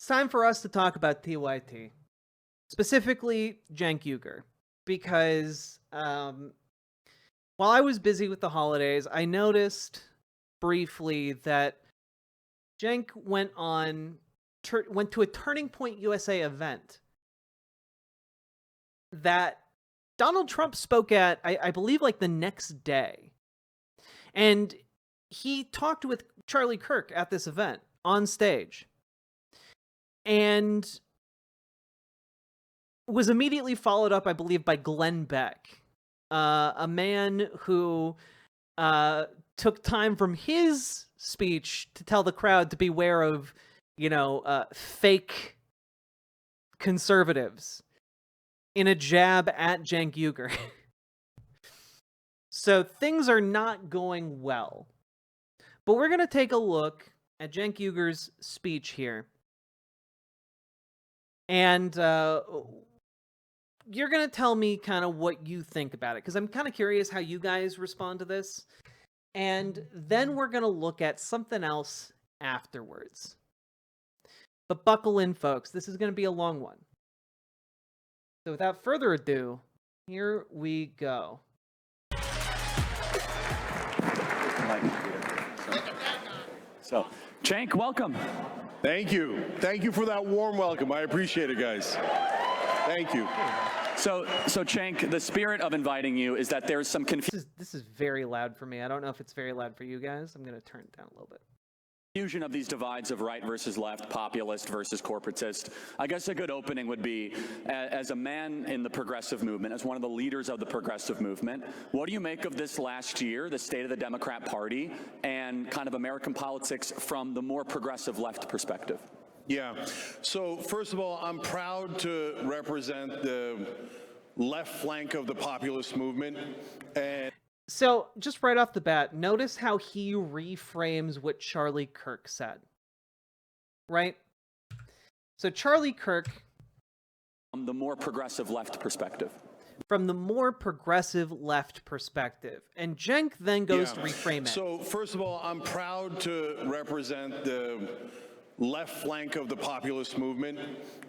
It's time for us to talk about TYT, specifically Cenk Uygur, because while I was busy with the holidays, I noticed briefly that Cenk went to a Turning Point USA event that Donald Trump spoke at, I believe, like the next day. And he talked with Charlie Kirk at this event on stage. And was immediately followed up, I believe, by Glenn Beck, a man who took time from his speech to tell the crowd to beware of, fake conservatives in a jab at Cenk Uygur. So things are not going well. But we're going to take a look at Cenk Uygur's speech here. And you're going to tell me kind of what you think about it, because I'm kind of curious how you guys respond to this. And then we're going to look at something else afterwards. But buckle in, folks. This is going to be a long one. So without further ado, here we go. So, Cenk, welcome. Thank you. Thank you for that warm welcome. I appreciate it, guys. Thank you. So Cenk, the spirit of inviting you is that there's some This is very loud for me. I don't know if it's very loud for you guys. I'm going to turn it down a little bit. confusion of these divides of right versus left, populist versus corporatist. I guess a good opening would be, as a man in the progressive movement, as one of the leaders of the progressive movement, what do you make of this last year, the state of the Democrat Party, and kind of American politics from the more progressive left perspective? Yeah. So first of all, I'm proud to represent the left flank of the populist movement. And so just right off the bat, notice how he reframes what Charlie Kirk said, right? So Charlie Kirk, from the more progressive left perspective. From the more progressive left perspective. And Cenk then goes to reframe it. So first of all, I'm proud to represent the left flank of the populist movement,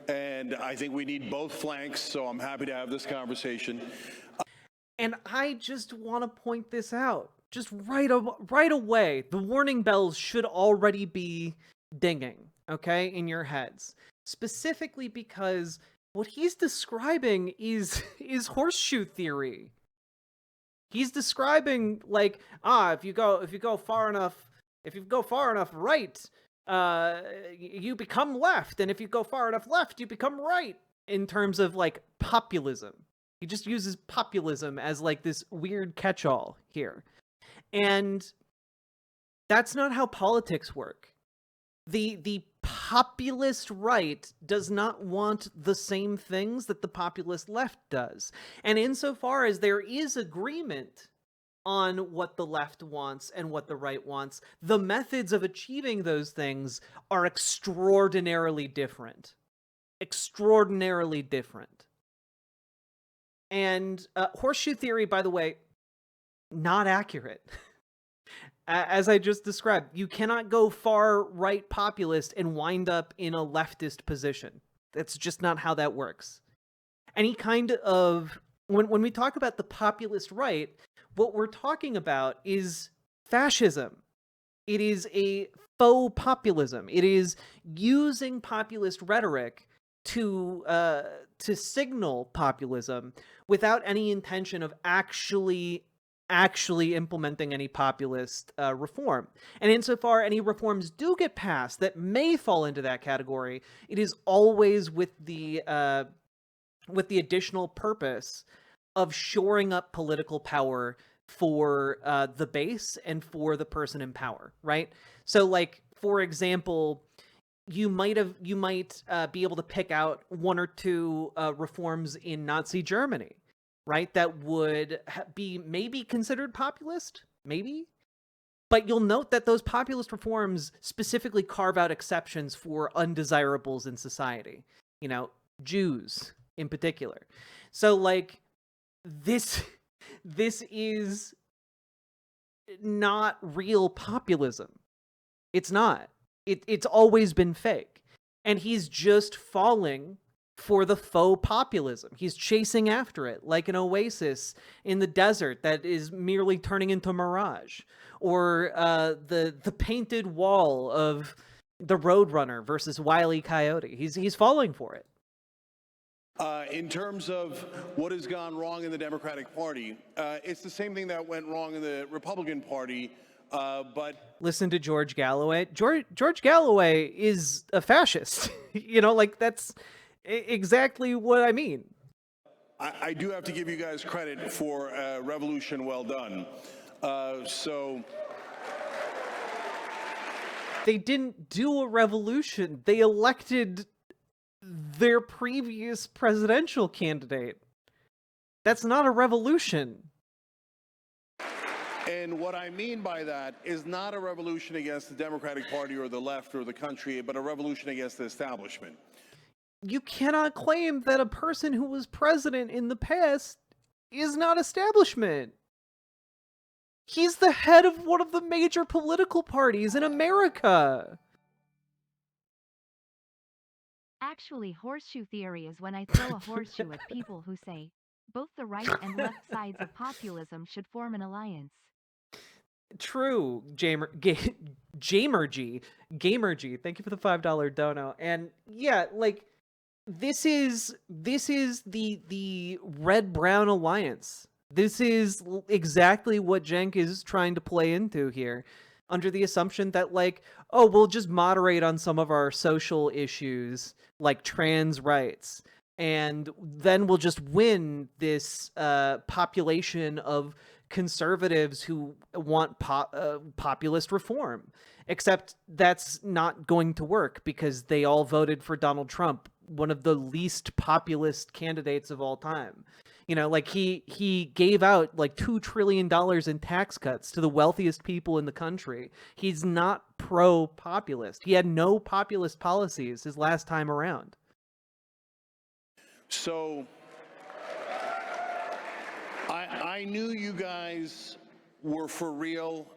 and I think we need both flanks, so I'm happy to have this conversation. And I just want to point this out. Just right away, the warning bells should already be dinging, okay, in your heads. Specifically because what he's describing is horseshoe theory. He's describing like, if you go far enough right, you become left, and if you go far enough left, you become right, in terms of like populism. He just uses populism as like this weird catch-all here. And that's not how politics work. The populist right does not want the same things that the populist left does. And insofar as there is agreement on what the left wants and what the right wants, the methods of achieving those things are extraordinarily different. Extraordinarily different. And horseshoe theory, by the way, not accurate. As I just described, you cannot go far right populist and wind up in a leftist position. That's just not how that works. Any kind of, when we talk about the populist right, what we're talking about is fascism. It is a faux populism. It is using populist rhetoric to signal populism without any intention of actually implementing any populist reform. And insofar any reforms do get passed that may fall into that category, it is always with the additional purpose of shoring up political power for the base and for the person in power, right? So, like, for example, you might be able to pick out one or two reforms in Nazi Germany, right? That would be maybe considered populist, maybe. But you'll note that those populist reforms specifically carve out exceptions for undesirables in society. You know, Jews in particular. So, like, this is not real populism. It's not. It's always been fake. And he's just falling for the faux populism. He's chasing after it like an oasis in the desert that is merely turning into mirage, or the painted wall of the Roadrunner versus Wile E. Coyote. He's falling for it. In terms of what has gone wrong in the Democratic Party, it's the same thing that went wrong in the Republican Party, but... Listen to George Galloway. George Galloway is a fascist. You know, like, that's exactly what I mean. I do have to give you guys credit for a revolution well done. They didn't do a revolution. They elected their previous presidential candidate. That's not a revolution. And what I mean by that is not a revolution against the Democratic Party or the left or the country, but a revolution against the establishment. You cannot claim that a person who was president in the past is not establishment. He's the head of one of the major political parties in America. Actually, horseshoe theory is when I throw a horseshoe at people who say, both the right and left sides of populism should form an alliance. True, Gamergy. Thank you for the $5 dono. And yeah, like, this is the red-brown alliance. This is exactly what Cenk is trying to play into here, under the assumption that, like, oh, we'll just moderate on some of our social issues, like trans rights, and then we'll just win this population of conservatives who want populist reform. Except that's not going to work, because they all voted for Donald Trump, one of the least populist candidates of all time. You know, like, he gave out like $2 trillion in tax cuts to the wealthiest people in the country. He's not pro-populist. He had no populist policies his last time around. So I knew you guys were for real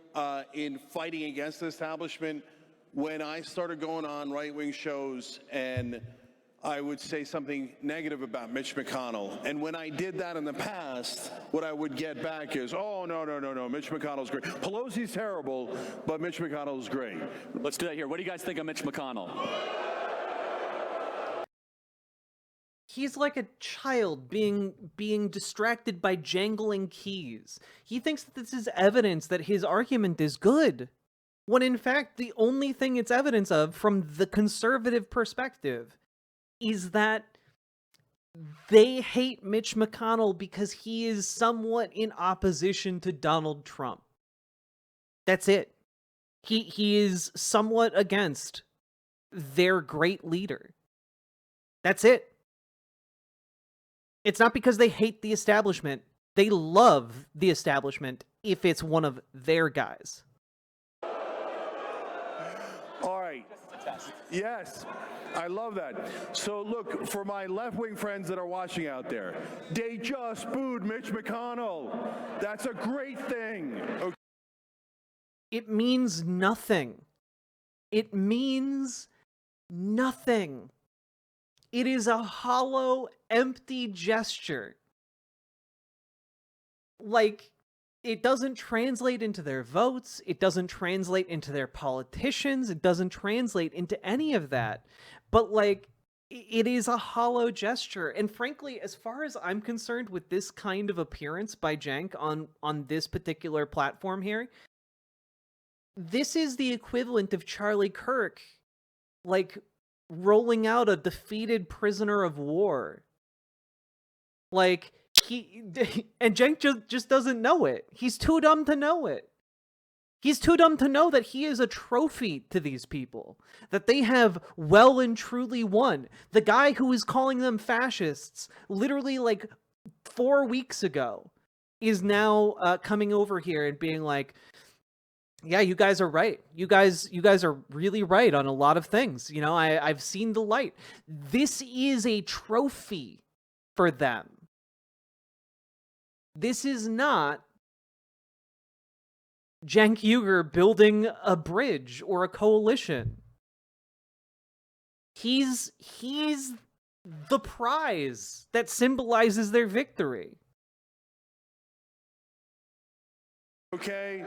in fighting against the establishment when I started going on right-wing shows and I would say something negative about Mitch McConnell. And when I did that in the past, what I would get back is, oh, no, Mitch McConnell's great. Pelosi's terrible, but Mitch McConnell's great. Let's do that here. What do you guys think of Mitch McConnell? He's like a child being distracted by jangling keys. He thinks that this is evidence that his argument is good, when in fact the only thing it's evidence of from the conservative perspective is that they hate Mitch McConnell because he is somewhat in opposition to Donald Trump. That's it. He is somewhat against their great leader. That's it. It's not because they hate the establishment. They love the establishment if it's one of their guys. All right. Yes, I love that. So look, for my left-wing friends that are watching out there, they just booed Mitch McConnell. That's a great thing. Okay. It means nothing. It means nothing. It is a hollow, empty gesture. Like, it doesn't translate into their votes. It doesn't translate into their politicians. It doesn't translate into any of that. But, like, it is a hollow gesture. And frankly, as far as I'm concerned with this kind of appearance by Cenk on this particular platform here, this is the equivalent of Charlie Kirk, like, rolling out a defeated prisoner of war. Like, and Cenk just doesn't know it. He's too dumb to know it. He's too dumb to know that he is a trophy to these people, that they have well and truly won. The guy who is calling them fascists literally like 4 weeks ago is now coming over here and being like, yeah, you guys are right. You guys are really right on a lot of things. You know, I've seen the light. This is a trophy for them. This is not Cenk Uygur building a bridge or a coalition. He's the prize that symbolizes their victory. Okay,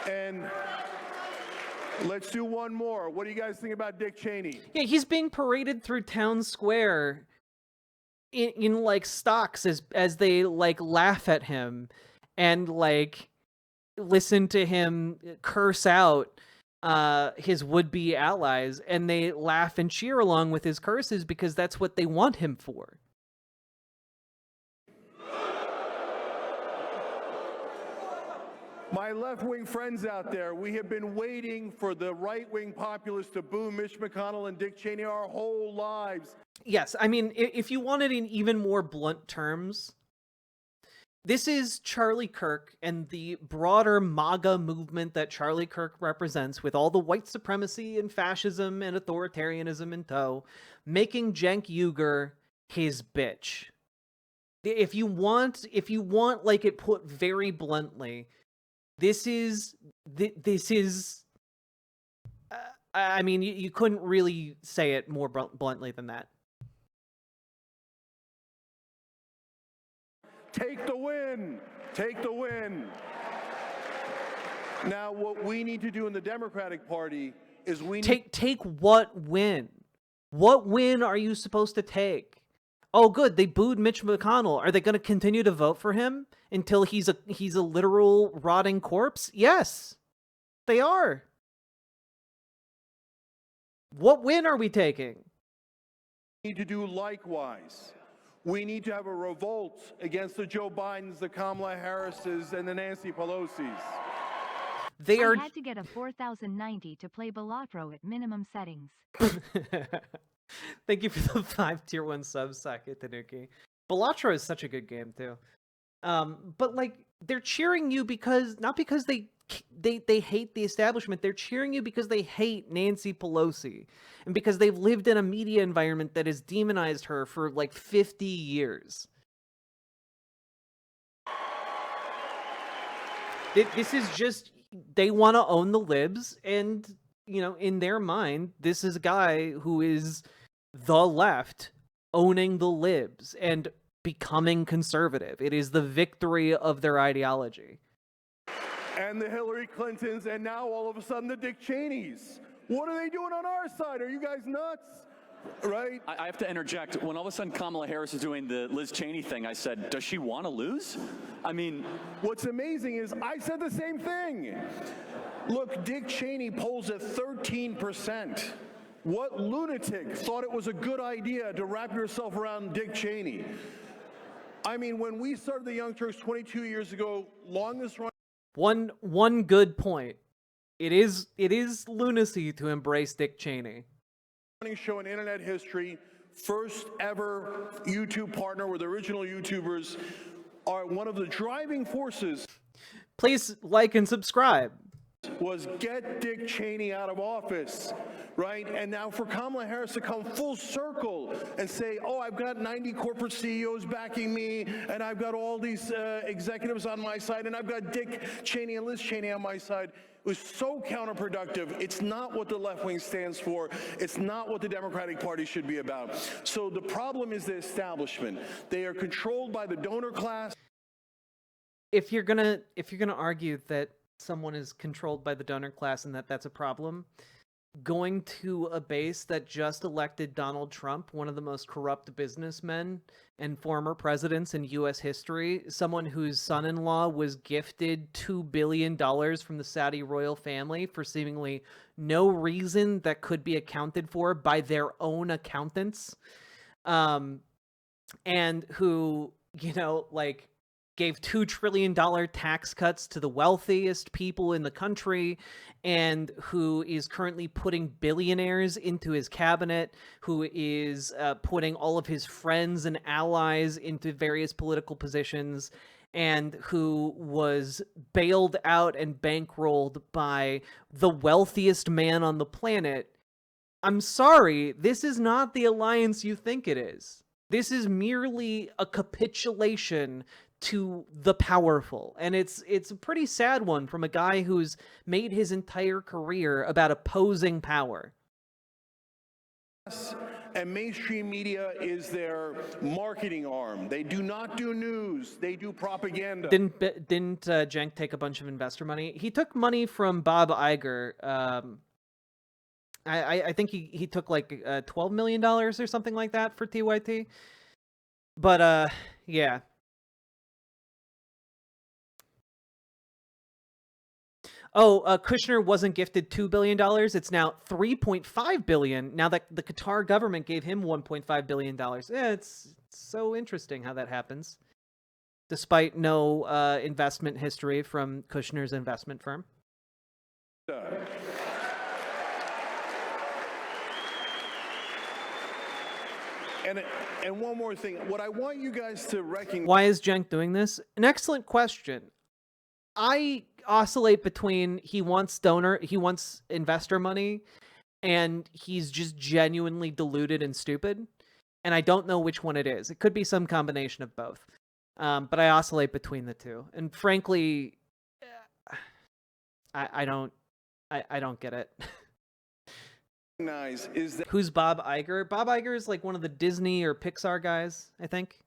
and let's do one more. What do you guys think about Dick Cheney? Yeah, he's being paraded through town square in like stocks as they like laugh at him and like listen to him curse out his would-be allies, and they laugh and cheer along with his curses because that's what they want him for. My left-wing friends out there, we have been waiting for the right-wing populists to boo Mitch McConnell and Dick Cheney our whole lives. Yes, I mean, if you want it in even more blunt terms, this is Charlie Kirk and the broader MAGA movement that Charlie Kirk represents, with all the white supremacy and fascism and authoritarianism in tow, making Cenk Uygur his bitch. If you want like it put very bluntly, this is I mean, you couldn't really say it more bluntly than that. Take the win. Take the win. Now, what we need to do in the Democratic Party is we need... Take what win? What win are you supposed to take? Oh, good, they booed Mitch McConnell. Are they going to continue to vote for him until he's a literal rotting corpse? Yes, they are. What win are we taking? We need to do likewise. We need to have a revolt against the Joe Bidens, the Kamala Harrises, and the Nancy Pelosi's. They are... I had to get a 4090 to play Balatro at minimum settings. Thank you for the 5 tier 1 subs, Sake Tanuki. Balatro is such a good game too. But like, they're cheering you because not because they hate the establishment. They're cheering you because they hate Nancy Pelosi and because they've lived in a media environment that has demonized her for like 50 years. This is just, they want to own the libs, and you know, in their mind, this is a guy who is the left owning the libs and becoming conservative. It is the victory of their ideology. And the Hillary Clintons, and now all of a sudden the Dick Cheneys. What are they doing on our side? Are you guys nuts? Right? I have to interject. When all of a sudden Kamala Harris is doing the Liz Cheney thing, I said, does she want to lose? I mean... What's amazing is I said the same thing. Look, Dick Cheney polls at 13%. What lunatic thought it was a good idea to wrap yourself around Dick Cheney? I mean, when we started the Young Turks 22 years ago, longest run... One good point. It is lunacy to embrace Dick Cheney. Show in internet history, first ever YouTube partner with original YouTubers, are one of the driving forces. Please like and subscribe. Was get Dick Cheney out of office, right? And now for Kamala Harris to come full circle and say, oh, I've got 90 corporate CEOs backing me, and I've got all these executives on my side, and I've got Dick Cheney and Liz Cheney on my side. It was so counterproductive. It's not what the left wing stands for. It's not what the Democratic Party should be about. So the problem is the establishment. They are controlled by the donor class. If you're gonna argue that someone is controlled by the donor class and that's a problem, going to a base that just elected Donald Trump, one of the most corrupt businessmen and former presidents in U.S. history, someone whose son-in-law was gifted $2 billion from the Saudi royal family for seemingly no reason that could be accounted for by their own accountants, and who, you know, like, gave $2 trillion tax cuts to the wealthiest people in the country, and who is currently putting billionaires into his cabinet, who is putting all of his friends and allies into various political positions, and who was bailed out and bankrolled by the wealthiest man on the planet. I'm sorry, this is not the alliance you think it is. This is merely a capitulation to the powerful, and it's a pretty sad one from a guy who's made his entire career about opposing power. and mainstream media is their marketing arm. They do not do news, they do propaganda. Didn't Cenk take a bunch of investor money? He took money from Bob Iger. I think he took like $12 million or something like that for TYT. But yeah. Oh, Kushner wasn't gifted $2 billion. It's now $3.5 billion. Now that the Qatar government gave him $1.5 billion. Yeah, it's so interesting how that happens. Despite no investment history from Kushner's investment firm. And one more thing. What I want you guys to recognize... Why is Cenk doing this? An excellent question. I oscillate between he wants investor money, and he's just genuinely deluded and stupid. And I don't know which one it is. It could be some combination of both. But I oscillate between the two. And frankly, I don't get it. Is that Who's Bob Iger? Bob Iger is like one of the Disney or Pixar guys, I think.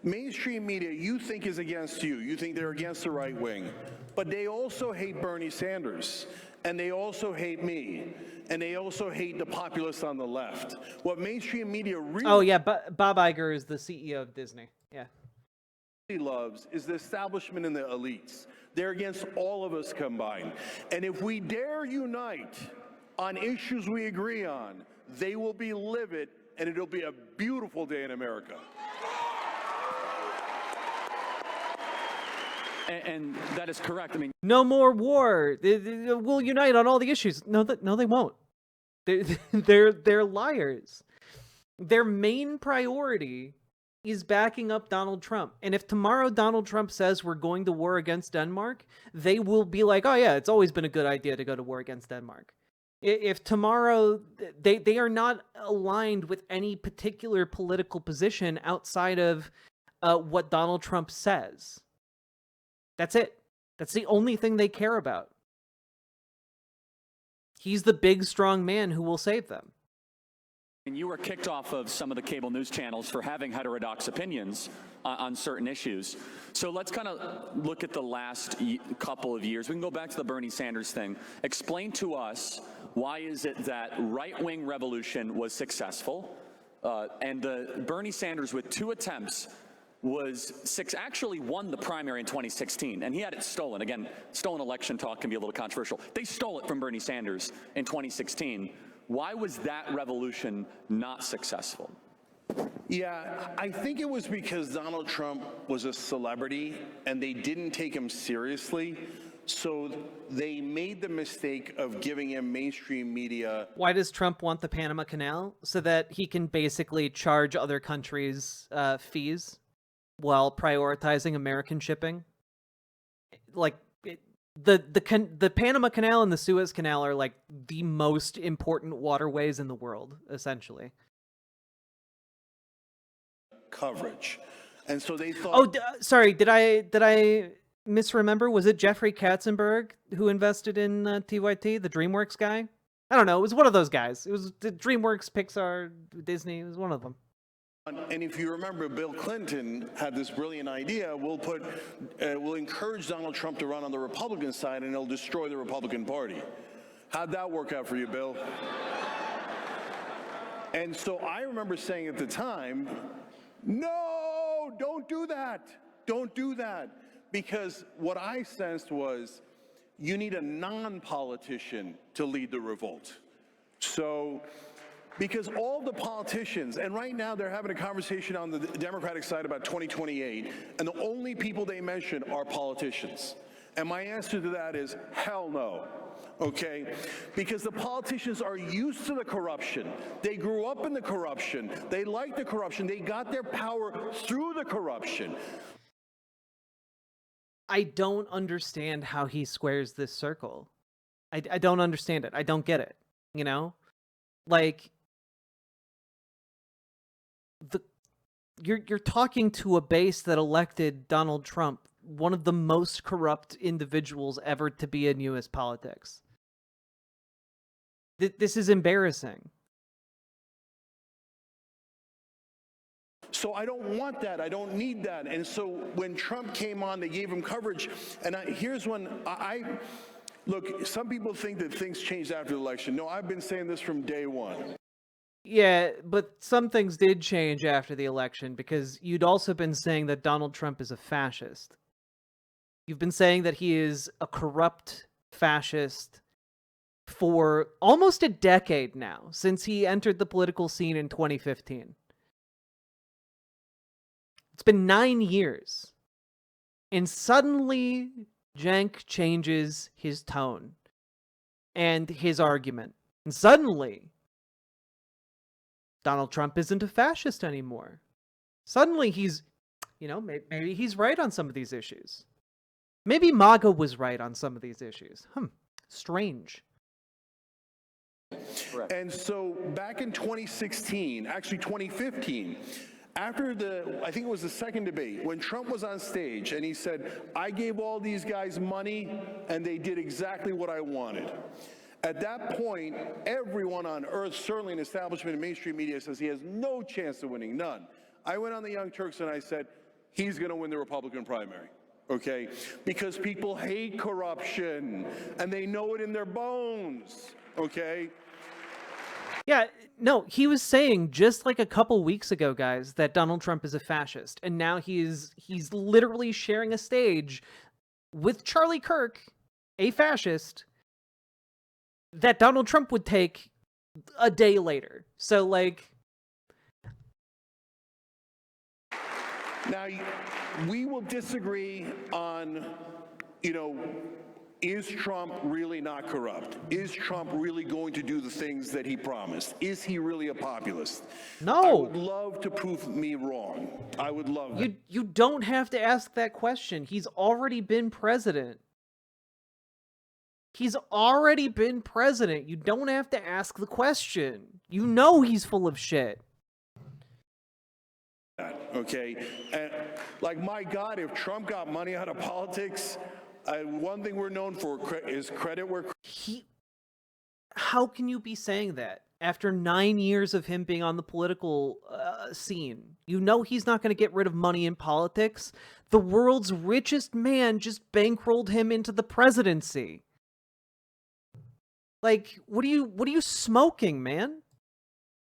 Mainstream media, you think, is against you. You think they're against the right wing. But they also hate Bernie Sanders. And they also hate me. And they also hate the populists on the left. What mainstream media really... Oh, yeah, Bob Iger is the CEO of Disney. Yeah. Loves is the establishment and the elites. They're against all of us combined. And if we dare unite on issues we agree on, they will be livid, and it'll be a beautiful day in America. And that is correct. I mean, no more war. We'll unite on all the issues. No, they won't. They're liars. Their main priority is backing up Donald Trump. And if tomorrow Donald Trump says we're going to war against Denmark, they will be like, oh yeah, it's always been a good idea to go to war against Denmark. If tomorrow they are not aligned with any particular political position outside of what Donald Trump says. That's it. That's the only thing they care about. He's the big, strong man who will save them. And you were kicked off of some of the cable news channels for having heterodox opinions on certain issues. So let's kind of look at the last couple of years. We can go back to the Bernie Sanders thing. Explain to us, why is it that right-wing revolution was successful, and the Bernie Sanders with 2 attempts actually won the primary in 2016, and he had it stolen. Again, stolen election talk can be a little controversial. They stole it from Bernie Sanders in 2016. Why was that revolution not successful? Yeah, I think it was because Donald Trump was a celebrity and they didn't take him seriously. So they made the mistake of giving him mainstream media. Why does Trump want the Panama Canal? So that he can basically charge other countries fees while prioritizing American shipping? Like, the Panama Canal and the Suez Canal are like the most important waterways in the world, essentially. Coverage. And so they thought... Oh, sorry, did I misremember? Was it Jeffrey Katzenberg who invested in TYT, the DreamWorks guy? I don't know, it was one of those guys. It was the DreamWorks, Pixar, Disney, it was one of them. And if you remember, Bill Clinton had this brilliant idea. We'll encourage Donald Trump to run on the Republican side, and it'll destroy the Republican Party. How'd that work out for you, Bill? And so I remember saying at the time, no, don't do that. Don't do that. Because what I sensed was, you need a non-politician to lead the revolt. So... because all the politicians, and right now they're having a conversation on the Democratic side about 2028, and the only people they mention are politicians. And my answer to that is, hell no, okay? Because the politicians are used to the corruption. They grew up in the corruption. They like the corruption. They got their power through the corruption. I don't understand how he squares this circle. I don't understand it. I don't get it, you know? Like... You're talking to a base that elected Donald Trump, one of the most corrupt individuals ever to be in U.S. politics. This is embarrassing. So I don't want that. I don't need that. And so when Trump came on, they gave him coverage. And here's when look, some people think that things changed after the election. No, I've been saying this from day one. Yeah, but some things did change after the election, because you'd also been saying that Donald Trump is a fascist. You've been saying that he is a corrupt fascist for almost a decade now, since he entered the political scene in 2015. It's been 9 years. And suddenly, Cenk changes his tone and his argument. And suddenly, Donald Trump isn't a fascist anymore. Suddenly he's, maybe he's right on some of these issues. Maybe MAGA was right on some of these issues. Strange. Correct. And so back in 2016, actually 2015, after I think it was the second debate, when Trump was on stage and he said, I gave all these guys money and they did exactly what I wanted. At that point, everyone on earth, certainly in establishment and mainstream media, says he has no chance of winning, none. I went on the Young Turks and I said, he's going to win the Republican primary, okay? Because people hate corruption and they know it in their bones, okay? Yeah, no, he was saying just like a couple weeks ago, guys, that Donald Trump is a fascist. And now he's literally sharing a stage with Charlie Kirk, a fascist, that Donald Trump would take a day later. So, like... Now, we will disagree on, is Trump really not corrupt? Is Trump really going to do the things that he promised? Is he really a populist? No. I would love to prove me wrong. I would love that. You don't have to ask that question. He's already been president. He's already been president. You don't have to ask the question. You know he's full of shit. Okay? And, my God, if Trump got money out of politics, one thing we're known for is credit where... How can you be saying that? After 9 years of him being on the political scene, you know he's not going to get rid of money in politics. The world's richest man just bankrolled him into the presidency. Like, what are you smoking, man?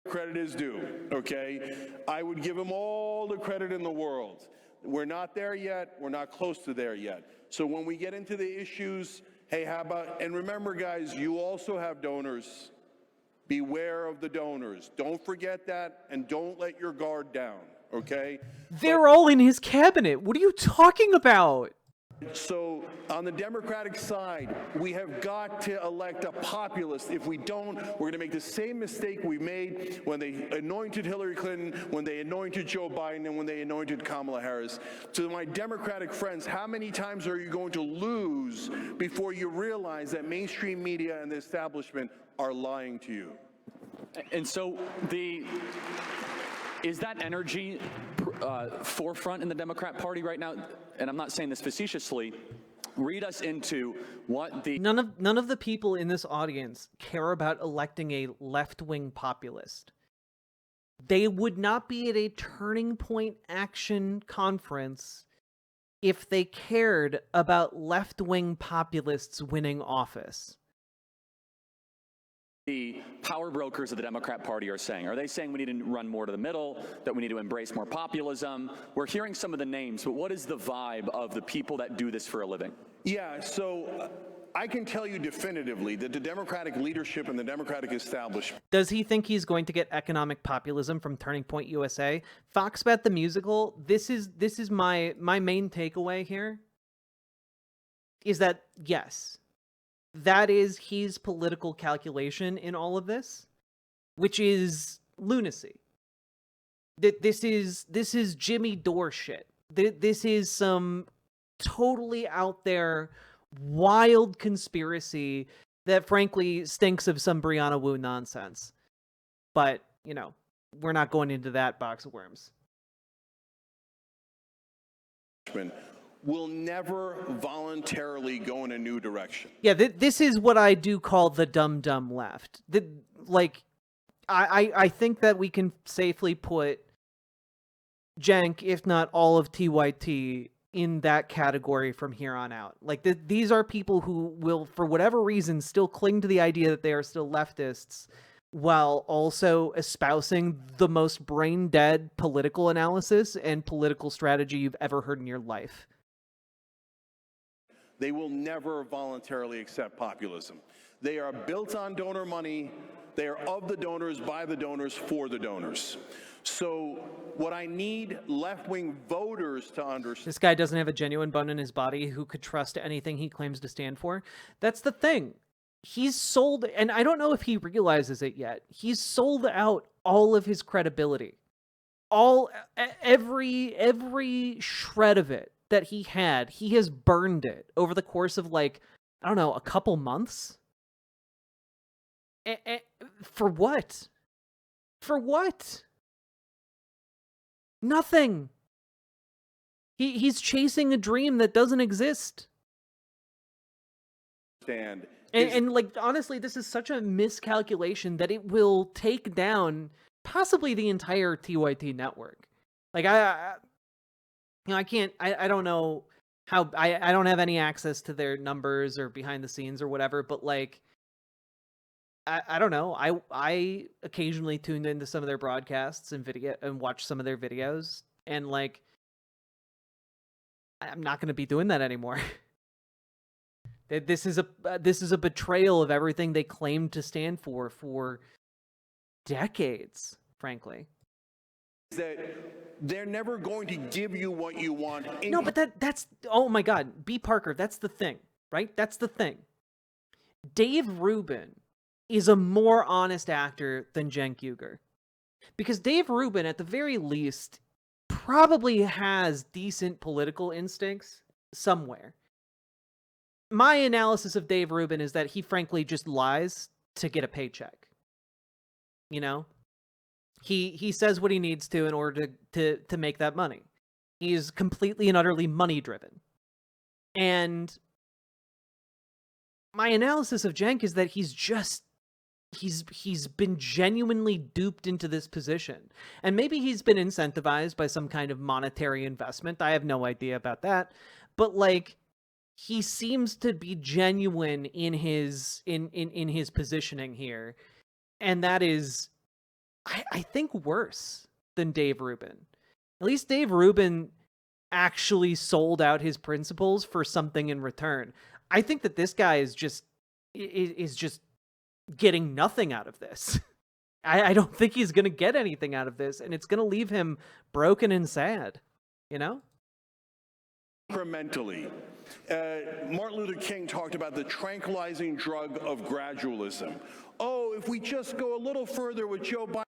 Credit is due, okay? I would give him all the credit in the world. We're not there yet. We're not close to there yet. So when we get into the issues, hey, how about, and remember, guys, you also have donors. Beware of the donors. Don't forget that, and don't let your guard down, okay? They're all in his cabinet. What are you talking about? So on the Democratic side, we have got to elect a populist. If we don't, we're going to make the same mistake we made when they anointed Hillary Clinton, when they anointed Joe Biden, and when they anointed Kamala Harris. To my Democratic friends, how many times are you going to lose before you realize that mainstream media and the establishment are lying to you? And so is that energy forefront in the Democrat Party right now? And I'm not saying this facetiously. Read us into what the... None of the people in this audience care about electing a left-wing populist. They would not be at a Turning Point Action conference if they cared about left-wing populists winning office. The power brokers of the Democrat Party are saying? Are they saying we need to run more to the middle, that we need to embrace more populism? We're hearing some of the names, but what is the vibe of the people that do this for a living? Yeah, so I can tell you definitively that the Democratic leadership and the Democratic establishment... Does he think he's going to get economic populism from Turning Point USA? Foxbet the musical, this is my main takeaway here, is that, yes, that is his political calculation in all of this, which is lunacy. This is Jimmy Dore shit. This is some totally out there wild conspiracy that frankly stinks of some Brianna Wu nonsense. But, we're not going into that box of worms. Will never voluntarily go in a new direction. Yeah, this is what I do call the dumb left. I think that we can safely put Cenk, if not all of TYT, in that category from here on out. Like, these are people who will, for whatever reason, still cling to the idea that they are still leftists, while also espousing the most brain-dead political analysis and political strategy you've ever heard in your life. They will never voluntarily accept populism. They are built on donor money. They are of the donors, by the donors, for the donors. So what I need left-wing voters to understand... This guy doesn't have a genuine bone in his body who could trust anything he claims to stand for. That's the thing. He's sold, and I don't know if he realizes it yet, he's sold out all of his credibility. Every shred of it that he had, he has burned it over the course of, like, I don't know, a couple months? For what? For what? Nothing. He's chasing a dream that doesn't exist. And like, honestly, this is such a miscalculation that it will take down possibly the entire TYT network. Like, I don't know how, I don't have any access to their numbers or behind the scenes or whatever, but like, I don't know. I occasionally tuned into some of their broadcasts and watch some of their videos, and like, I'm not going to be doing that anymore. This is a betrayal of everything they claimed to stand for decades, frankly. That they're never going to give you what you want. No, but that's, oh my God, B. Parker, that's the thing, right? That's the thing. Dave Rubin is a more honest actor than Cenk Uygur. Because Dave Rubin, at the very least, probably has decent political instincts somewhere. My analysis of Dave Rubin is that he frankly just lies to get a paycheck. You know? He says what he needs to in order to make that money. He is completely and utterly money driven. And my analysis of Cenk is that he's been genuinely duped into this position. And maybe he's been incentivized by some kind of monetary investment. I have no idea about that. But like, he seems to be genuine in his positioning here. And that is, I think, worse than Dave Rubin. At least Dave Rubin actually sold out his principles for something in return. I think that this guy is just getting nothing out of this. I don't think he's going to get anything out of this, and it's going to leave him broken and sad, you know? Incrementally. Martin Luther King talked about the tranquilizing drug of gradualism. Oh, if we just go a little further with Joe Biden.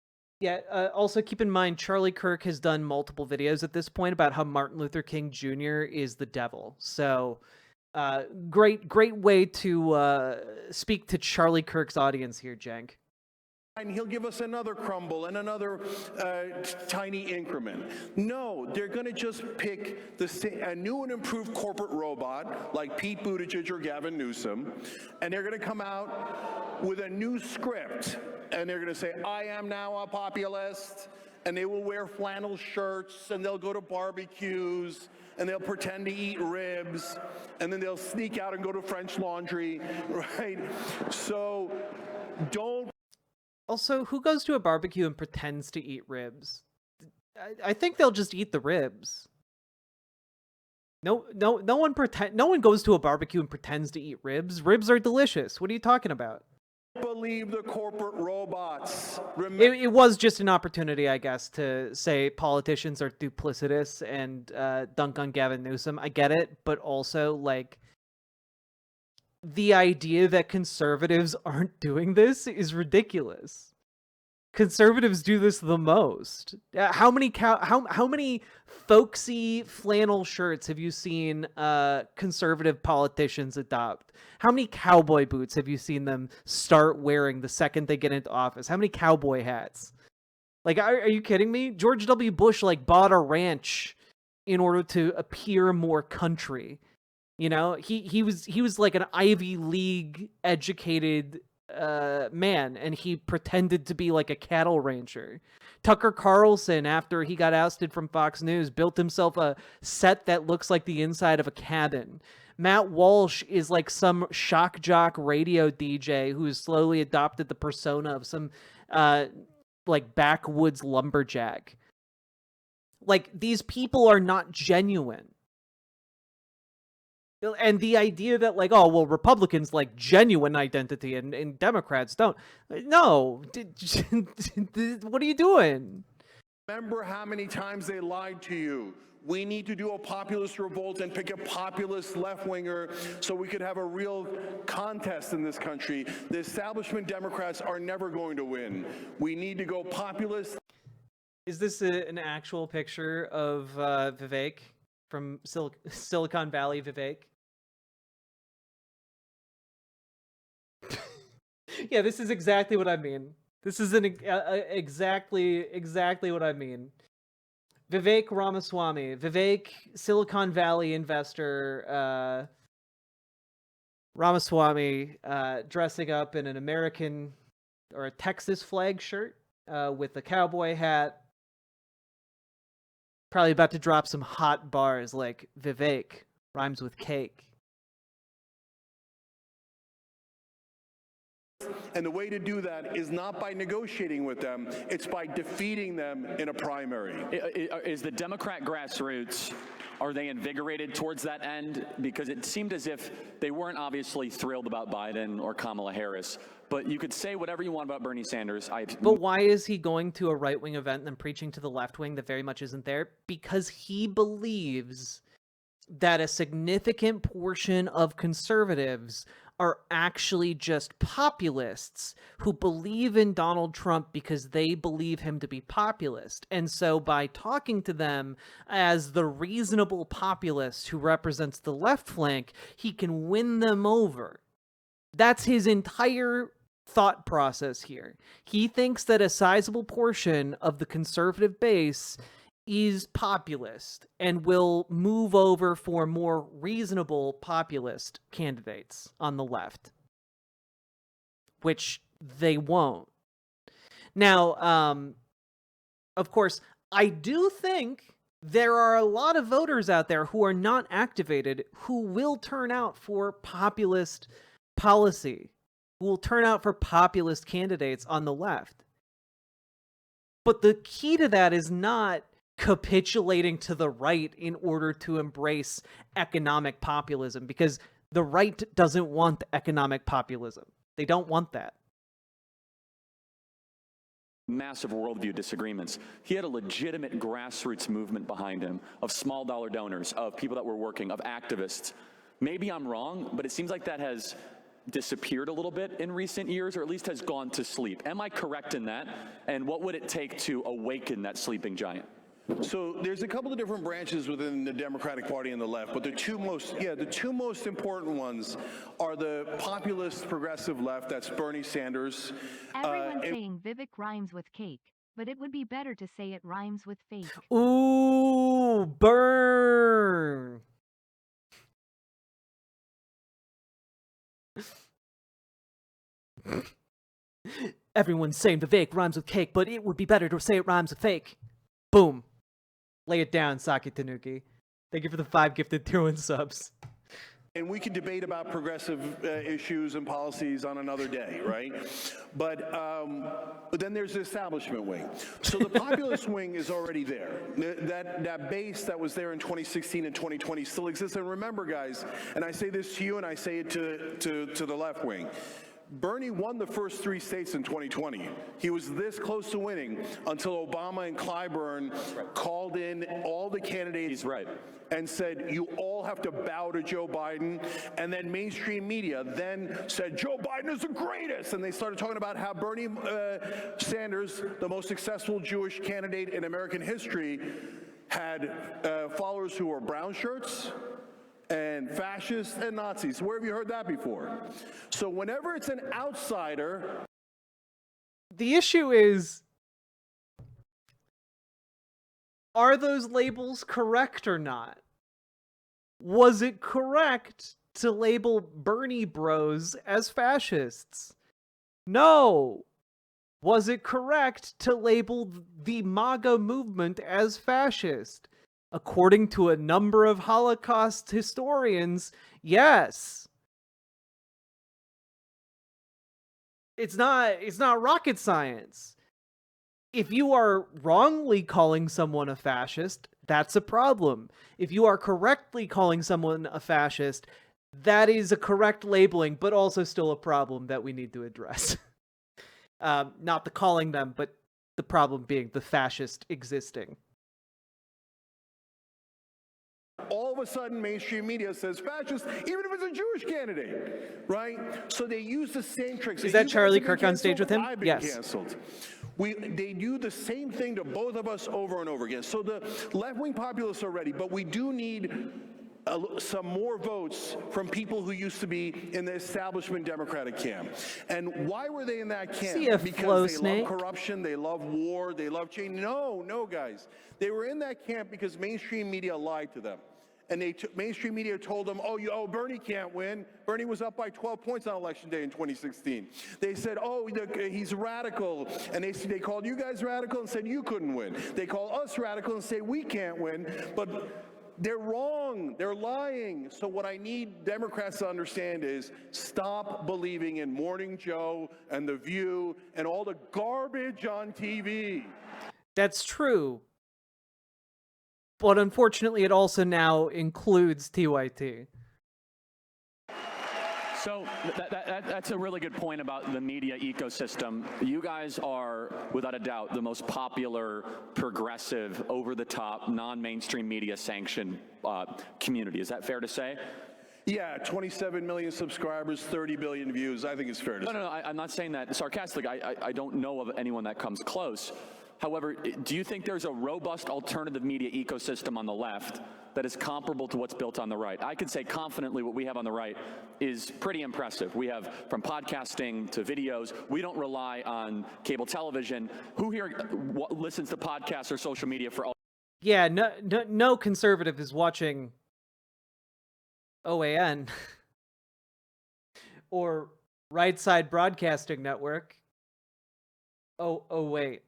Yeah, also keep in mind, Charlie Kirk has done multiple videos at this point about how Martin Luther King Jr. is the devil. So, great way to speak to Charlie Kirk's audience here, Cenk. And he'll give us another crumble and another tiny increment. No, they're going to just pick a new and improved corporate robot like Pete Buttigieg or Gavin Newsom, and they're going to come out with a new script, and they're going to say, I am now a populist, and they will wear flannel shirts, and they'll go to barbecues, and they'll pretend to eat ribs, and then they'll sneak out and go to French Laundry, right? So don't... Also, who goes to a barbecue and pretends to eat ribs? I think they'll just eat the ribs. No one goes to a barbecue and pretends to eat ribs. Ribs are delicious. What are you talking about? Believe the corporate robots. It was just an opportunity, I guess, to say politicians are duplicitous and dunk on Gavin Newsom. I get it, but also, like, the idea that conservatives aren't doing this is ridiculous. Conservatives do this the most. How many folksy flannel shirts have you seen conservative politicians adopt? How many cowboy boots have you seen them start wearing the second they get into office? How many cowboy hats? Like, are you kidding me? George W. Bush, like, bought a ranch in order to appear more country. You know, he was like an Ivy League educated man, and he pretended to be like a cattle rancher. Tucker Carlson, after he got ousted from Fox News, built himself a set that looks like the inside of a cabin. Matt Walsh is like some shock jock radio DJ who's slowly adopted the persona of some like backwoods lumberjack. Like, these people are not genuine. And the idea that, like, oh, well, Republicans like genuine identity and Democrats don't. No. What are you doing? Remember how many times they lied to you. We need to do a populist revolt and pick a populist left-winger so we could have a real contest in this country. The establishment Democrats are never going to win. We need to go populist. Is this an actual picture of Vivek from Silicon Valley Vivek? Yeah, this is exactly what I mean. This is exactly what I mean. Vivek Ramaswamy, Vivek, Silicon Valley investor, Ramaswamy, dressing up in an American or a Texas flag shirt with a cowboy hat. Probably about to drop some hot bars like Vivek rhymes with cake. And the way to do that is not by negotiating with them, it's by defeating them in a primary. Is the Democrat grassroots, are they invigorated towards that end? Because it seemed as if they weren't obviously thrilled about Biden or Kamala Harris, but you could say whatever you want about Bernie Sanders. But why is he going to a right-wing event and then preaching to the left wing that very much isn't there? Because he believes that a significant portion of conservatives are actually just populists who believe in Donald Trump because they believe him to be populist. And so by talking to them as the reasonable populist who represents the left flank, he can win them over. That's his entire thought process here. He thinks that a sizable portion of the conservative base is populist and will move over for more reasonable populist candidates on the left, which they won't. Now, of course, I do think there are a lot of voters out there who are not activated who will turn out for populist policy, who will turn out for populist candidates on the left. But the key to that is not capitulating to the right in order to embrace economic populism, because the right doesn't want economic populism. They don't want that. Massive worldview disagreements. He had a legitimate grassroots movement behind him of small dollar donors, of people that were working, of activists. Maybe I'm wrong, but it seems like that has disappeared a little bit in recent years, or at least has gone to sleep. Am I correct in that? And what would it take to awaken that sleeping giant? So there's a couple of different branches within the Democratic Party and the left, but the two most important ones are the populist progressive left, that's Bernie Sanders. Everyone's saying Vivek rhymes with cake, but it would be better to say it rhymes with fake. Ooh, burn. Everyone's saying Vivek rhymes with cake, but it would be better to say it rhymes with fake. Boom. Lay it down, Saki Tanuki. Thank you for the 5 gifted tier 1 subs. And we can debate about progressive issues and policies on another day, right? But then there's the establishment wing. So the populist wing is already there. That base that was there in 2016 and 2020 still exists. And remember, guys, and I say this to you and I say it to the left wing, Bernie won the first 3 states in 2020. He was this close to winning until Obama and Clyburn called in all the candidates. He's right. And said, you all have to bow to Joe Biden. And then mainstream media then said, Joe Biden is the greatest. And they started talking about how Bernie Sanders, the most successful Jewish candidate in American history, had followers who wore brown shirts and fascists and Nazis. Where have you heard that before? So whenever it's an outsider... The issue is, are those labels correct or not? Was it correct to label Bernie bros as fascists? No. Was it correct to label the MAGA movement as fascist? According to a number of Holocaust historians, yes. It's not rocket science. If you are wrongly calling someone a fascist, that's a problem. If you are correctly calling someone a fascist, that is a correct labeling, but also still a problem that we need to address. Not the calling them, but the problem being the fascist existing. All of a sudden, mainstream media says fascist, even if it's a Jewish candidate, right? So they use the same tricks. Is that Charlie Kirk on stage with him? I've been Yes. canceled. They do the same thing to both of us over and over again. So the left-wing populists are ready, but we do need some more votes from people who used to be in the establishment Democratic camp. And why were they in that camp? See a Because they snake? love corruption, they love war, they love change. No, guys. They were in that camp because mainstream media lied to them. And mainstream media told them, oh, Bernie can't win. Bernie was up by 12 points on Election Day in 2016. They said, he's radical. And they called you guys radical and said you couldn't win. They call us radical and say we can't win. But they're wrong. They're lying. So what I need Democrats to understand is stop believing in Morning Joe and The View and all the garbage on TV. That's true. But unfortunately, it also now includes TYT. So that's a really good point about the media ecosystem. You guys are, without a doubt, the most popular, progressive, over-the-top, non-mainstream media sanctioned community. Is that fair to say? Yeah, 27 million subscribers, 30 billion views. I think it's fair to say. No, I'm not saying that sarcastically. I don't know of anyone that comes close. However, do you think there's a robust alternative media ecosystem on the left that is comparable to what's built on the right? I can say confidently what we have on the right is pretty impressive. We have from podcasting to videos. We don't rely on cable television. Who here listens to podcasts or social media for all? Yeah, no conservative is watching OAN or Right Side Broadcasting Network. Oh, wait.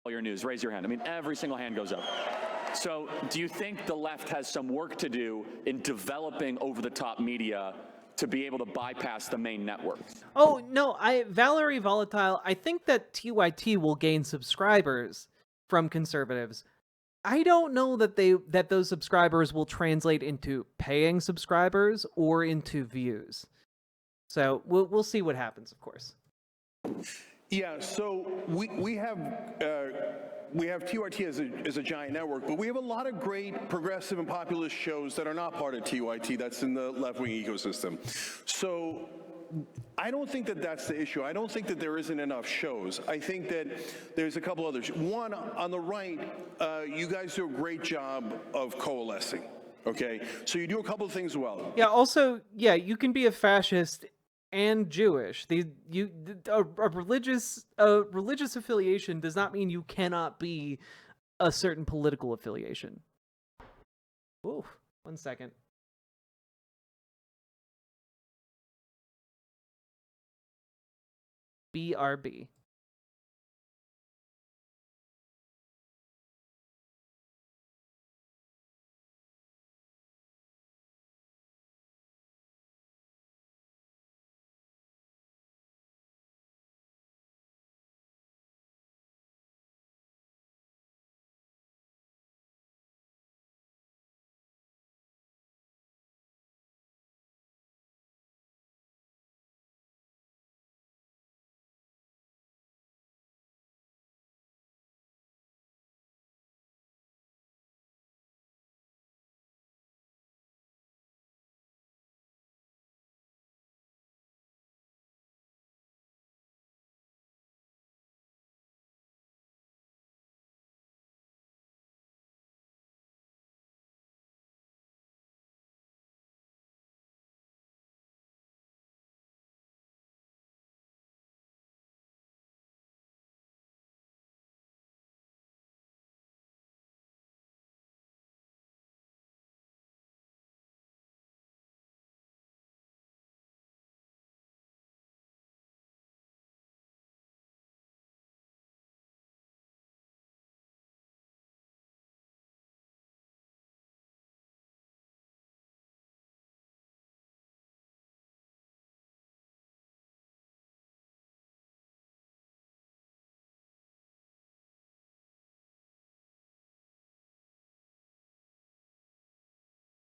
Your news, raise your hand. I mean, every single hand goes up. So do you think the left has some work to do in developing over-the-top media to be able to bypass the main networks? Oh, no, Valerie Volatile, I think that TYT will gain subscribers from conservatives. I don't know that those subscribers will translate into paying subscribers or into views. So we'll see what happens, of course. Yeah, so we have TYT as a giant network, but we have a lot of great progressive and populist shows that are not part of TYT, that's in the left-wing ecosystem. So I don't think that that's the issue. I don't think that there isn't enough shows. I think that there's a couple others. One, on the right, you guys do a great job of coalescing, okay? So you do a couple of things well. Yeah, also, yeah, you can be a fascist and Jewish. A religious affiliation does not mean you cannot be a certain political affiliation. Whoa, 1 second. BRB.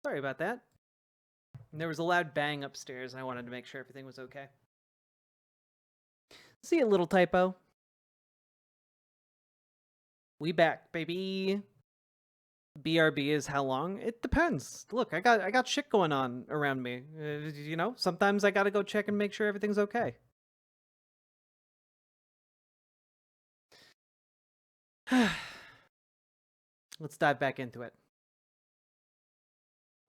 Sorry about that. There was a loud bang upstairs, and I wanted to make sure everything was okay. See a little typo. We back, baby. BRB is how long? It depends. Look, I got shit going on around me. You know, sometimes I gotta go check and make sure everything's okay. Let's dive back into it.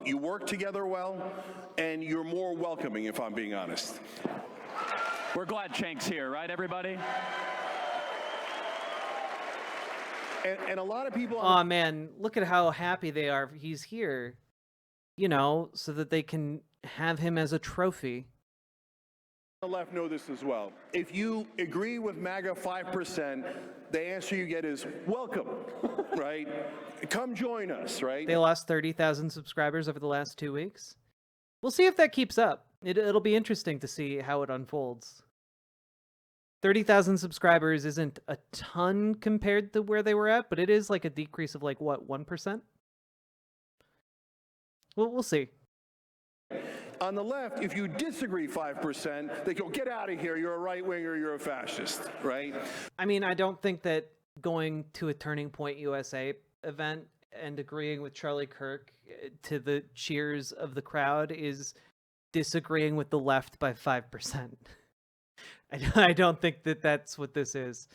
You work together well, and you're more welcoming, if I'm being honest. We're glad Cenk's here, right, everybody? And a lot of people... Aw, man, look at how happy they are he's here. You know, so that they can have him as a trophy. On the left know this as well. If you agree with MAGA 5%, the answer you get is welcome, right? Come join us, right? They lost 30,000 subscribers over the last 2 weeks. We'll see if that keeps up. It'll be interesting to see how it unfolds. 30,000 subscribers isn't a ton compared to where they were at, but it is like a decrease of like, what, 1%? Well, we'll see. On the left, if you disagree 5%, they go, get out of here, you're a right-winger, you're a fascist, right? I mean, I don't think that going to a Turning Point USA event and agreeing with Charlie Kirk to the cheers of the crowd is disagreeing with the left by 5%. I don't think that that's what this is.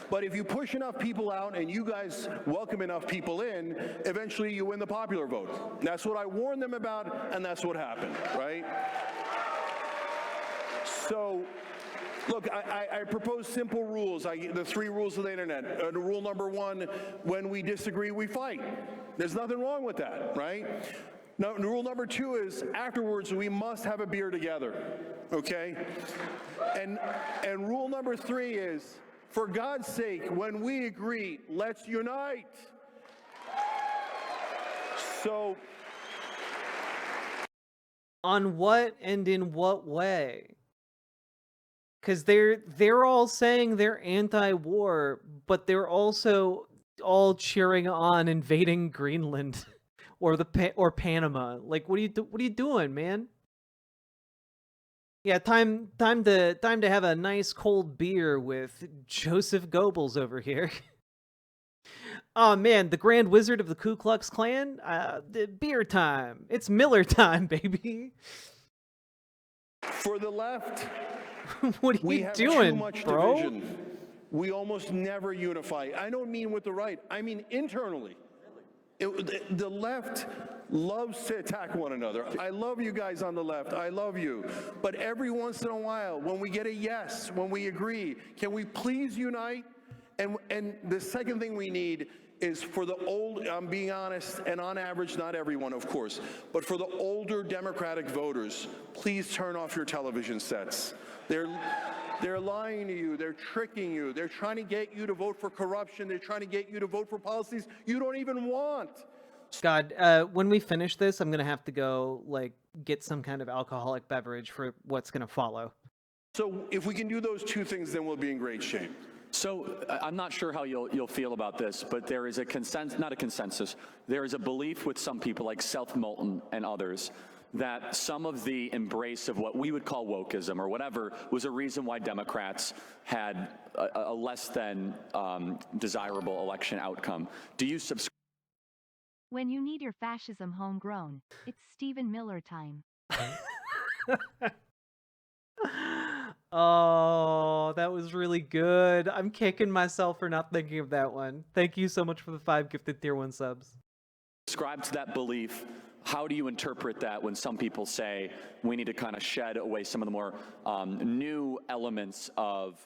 But if you push enough people out and you guys welcome enough people in, eventually you win the popular vote. That's what I warned them about, and that's what happened, right? So, look, I propose simple rules. The 3 rules of the internet. Rule number 1, when we disagree, we fight. There's nothing wrong with that, right? Now, rule number 2 is afterwards we must have a beer together, okay? And rule number 3 is, for God's sake, when we agree, let's unite. So, on what and in what way? Because they're all saying they're anti-war, but they're also all cheering on invading Greenland or Panama. Like, what are you doing, man? Yeah, time to have a nice cold beer with Joseph Goebbels over here. Oh man, the Grand Wizard of the Ku Klux Klan? The beer time. It's Miller time, baby. for the left, What are we you have doing, too much bro? division. We almost never unify. I don't mean with the right, I mean internally. The left loves to attack one another. I love you guys on the left. I love you. But every once in a while, when we get a yes, when we agree, can we please unite? And the second thing we need is for the old, I'm being honest, and on average, not everyone, of course, but for the older Democratic voters, please turn off your television sets. They're lying to you. They're tricking you. They're trying to get you to vote for corruption. They're trying to get you to vote for policies you don't even want. God, when we finish this, I'm gonna have to go like get some kind of alcoholic beverage for what's gonna follow. So if we can do those two things, then we'll be in great shape. So I'm not sure how you'll feel about this, but there is a consensus, not a consensus, there is a belief with some people like Seth Moulton and others that some of the embrace of what we would call wokeism or whatever was a reason why Democrats had a less than desirable election outcome. Do you subscribe? When you need your fascism homegrown, it's Stephen Miller time. Oh, that was really good. I'm kicking myself for not thinking of that one. Thank you so much for the 5 gifted tier 1 subs. Subscribe to that belief. How do you interpret that when some people say we need to kind of shed away some of the more new elements of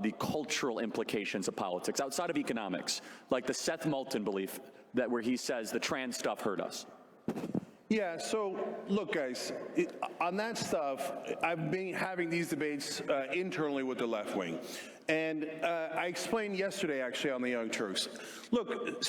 the cultural implications of politics outside of economics, like the Seth Moulton belief that where he says the trans stuff hurt us? Yeah, so look, guys, on that stuff, I've been having these debates internally with the left wing. And I explained yesterday, actually, on the Young Turks. Look,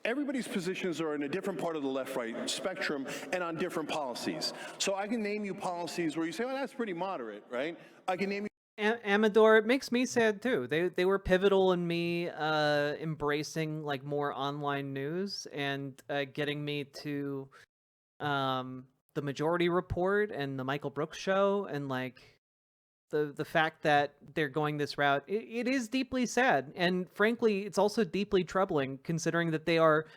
everybody's positions are in a different part of the left-right spectrum and on different policies. So I can name you policies where you say, well, that's pretty moderate, right? I can name you Amador, it makes me sad too. They were pivotal in me embracing like more online news and getting me to the Majority Report and the Michael Brooks Show, and like the fact that they're going this route, it is deeply sad, and frankly it's also deeply troubling considering that they are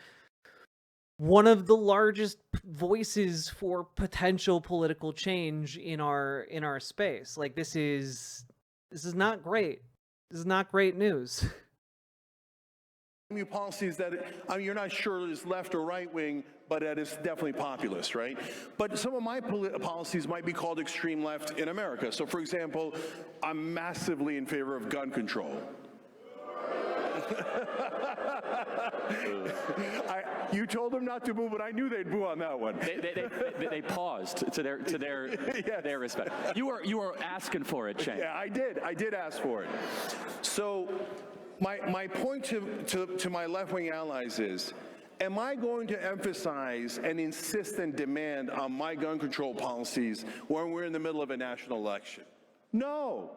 one of the largest voices for potential political change in our space. Like this is not great. This is not great news. Policies that, I mean, you're not sure is left or right wing, but that is definitely populist, right? But some of my policies might be called extreme left in America. So, for example, I'm massively in favor of gun control. You told them not to boo, but I knew they'd boo on that one. They paused to their Yes. their respect. You were asking for it, Cenk. Yeah, I did ask for it. So my point to my left-wing allies is, am I going to emphasize and insist and demand on my gun control policies when we're in the middle of a national election? No,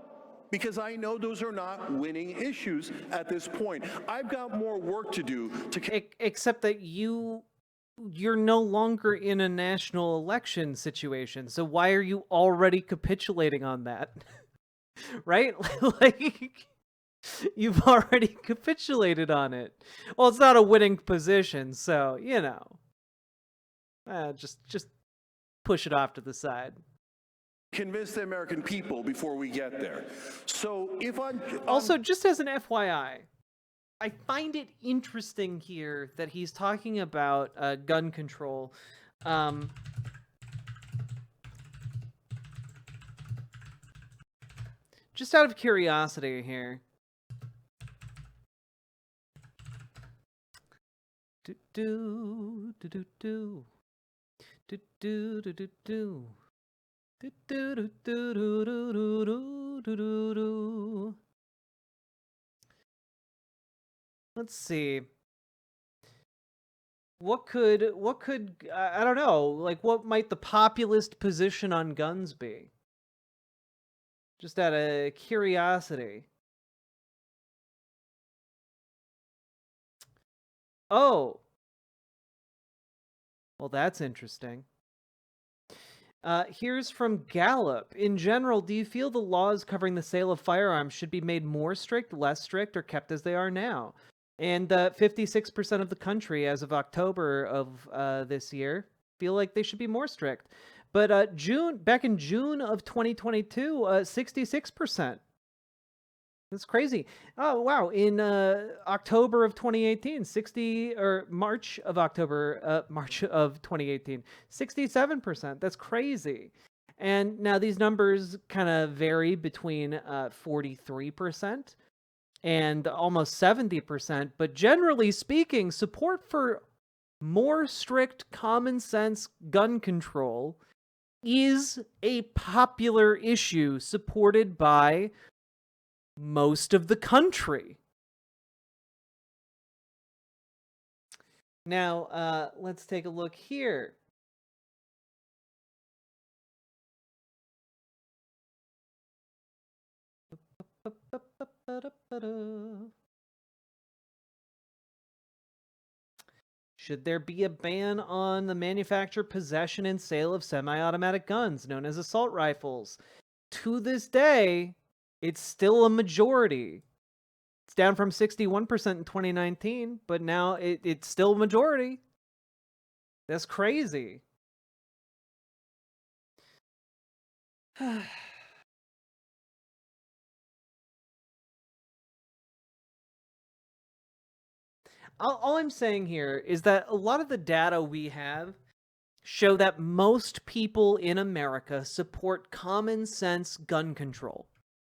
because I know those are not winning issues at this point. I've got more work to do to... Except that you're no longer in a national election situation, so why are you already capitulating on that? Right? Like, you've already capitulated on it. Well, it's not a winning position, so, you know. Just push it off to the side. convince the American people before we get there. So if I'm... Also, just as an FYI, I find it interesting here that he's talking about gun control. Just out of curiosity here. Do do do do do do do do do do. Do, do, do, do, do, do, do, do, do, do. Let's see. What could I don't know, like what might the populist position on guns be? Just out of curiosity. Oh. Well, that's interesting. Here's from Gallup. In general, do you feel the laws covering the sale of firearms should be made more strict, less strict, or kept as they are now? And 56% of the country, as of October of this year, feel like they should be more strict. But back in June of 2022, 66%. That's crazy. Oh, wow. In October of 2018, March of 2018, 67%. That's crazy. And now these numbers kind of vary between 43% and almost 70%. But generally speaking, support for more strict common sense gun control is a popular issue supported by most of the country. Now, let's take a look here. Should there be a ban on the manufacture, possession, and sale of semi-automatic guns, known as assault rifles? To this day, it's still a majority. It's down from 61% in 2019, but now it's still a majority. That's crazy. All I'm saying here is that a lot of the data we have show that most people in America support common sense gun control.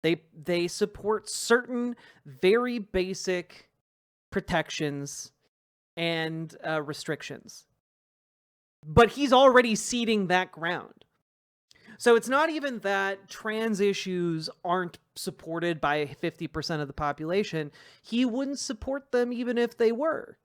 They support certain very basic protections and restrictions. But he's already ceding that ground. So it's not even that trans issues aren't supported by 50% of the population. He wouldn't support them even if they were.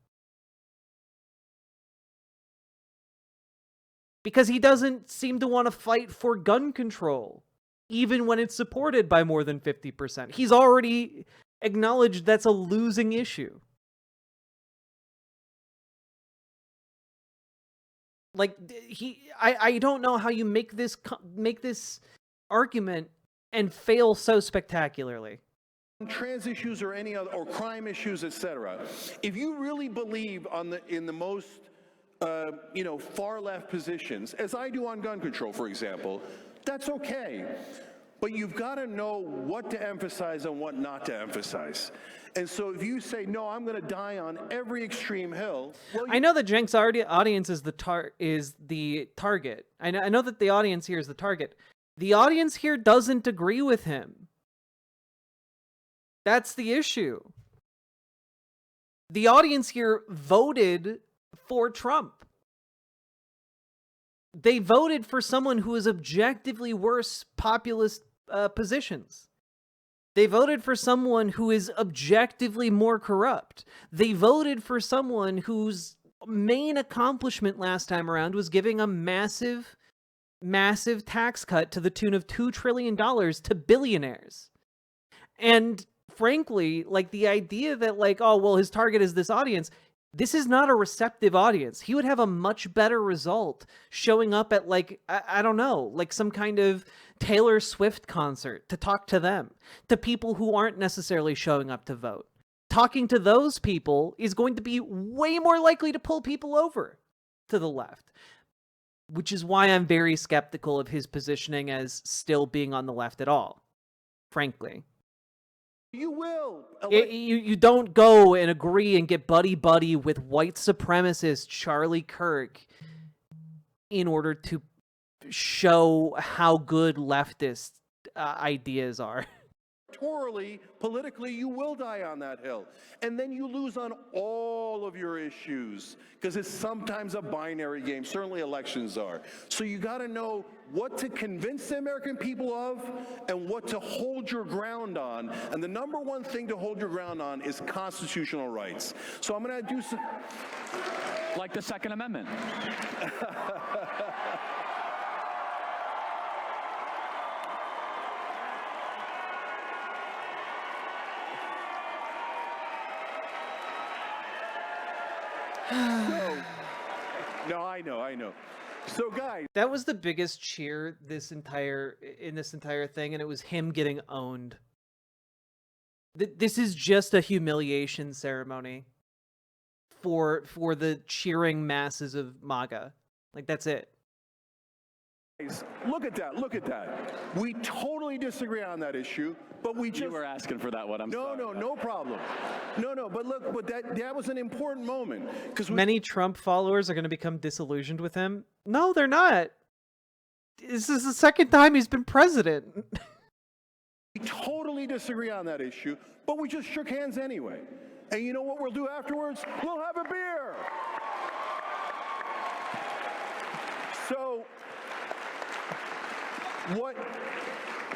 Because he doesn't seem to want to fight for gun control. even when it's supported by more than 50%. He's already acknowledged that's a losing issue. Like, I don't know how you make this argument and fail so spectacularly. Trans issues or any other, or crime issues, etc. If you really believe in the most far left positions, as I do on gun control, for example, that's okay. But you've got to know what to emphasize and what not to emphasize. And so if you say, no, I'm going to die on every extreme hill. Well, I know that Cenk's audience is the target. I know that the audience here is the target. The audience here doesn't agree with him. That's the issue. The audience here voted for Trump. They voted for someone who is objectively worse populist positions. They voted for someone who is objectively more corrupt. They voted for someone whose main accomplishment last time around was giving a massive tax cut to the tune of $2 trillion to billionaires. And frankly, like, the idea that, like, oh, well, his target is this audience, this is not a receptive audience. He would have a much better result showing up at, like, I don't know, like some kind of Taylor Swift concert to talk to them, to people who aren't necessarily showing up to vote. Talking to those people is going to be way more likely to pull people over to the left, which is why I'm very skeptical of his positioning as still being on the left at all, frankly. you will. You don't go and agree and get buddy-buddy with white supremacist Charlie Kirk in order to show how good leftist ideas are. Politically, you will die on that hill. And then you lose on all of your issues, because it's sometimes a binary game. Certainly elections are. So you got to know what to convince the American people of and what to hold your ground on. And the number one thing to hold your ground on is constitutional rights. So I'm going to do some... Like the Second Amendment. No, I know. So, guys, that was the biggest cheer in this entire thing, and it was him getting owned. This is just a humiliation ceremony for the cheering masses of MAGA. Like, that's it. Look at that. We totally disagree on that issue, but we just... You were asking for that one, I'm sorry. No problem. No, but look, but that was an important moment. Because many Trump followers are going to become disillusioned with him. No, they're not. This is the second time he's been president. We totally disagree on that issue, but we just shook hands anyway. And you know what we'll do afterwards? We'll have a beer. So...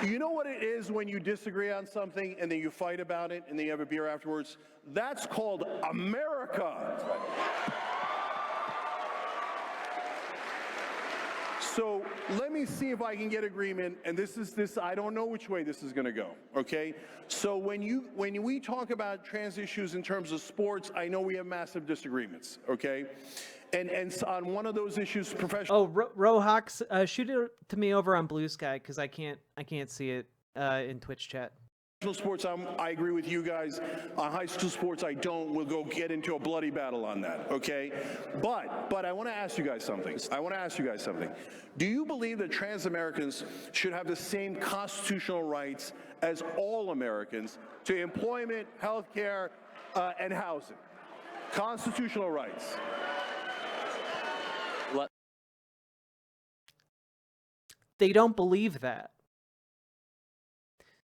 You know what it is when you disagree on something and then you fight about it and then you have a beer afterwards? That's called America. So let me see if I can get agreement, and I don't know which way this is going to go, okay? So when we talk about trans issues in terms of sports, I know we have massive disagreements, okay? And on one of those issues, professional... Oh, Rohawks, shoot it to me over on Blue Sky, because I can't see it in Twitch chat. Sports, I agree with you guys. On high school sports, I don't. We'll go get into a bloody battle on that, okay? But I want to ask you guys something. Do you believe that trans Americans should have the same constitutional rights as all Americans to employment, health care, and housing? Constitutional rights. They don't believe that.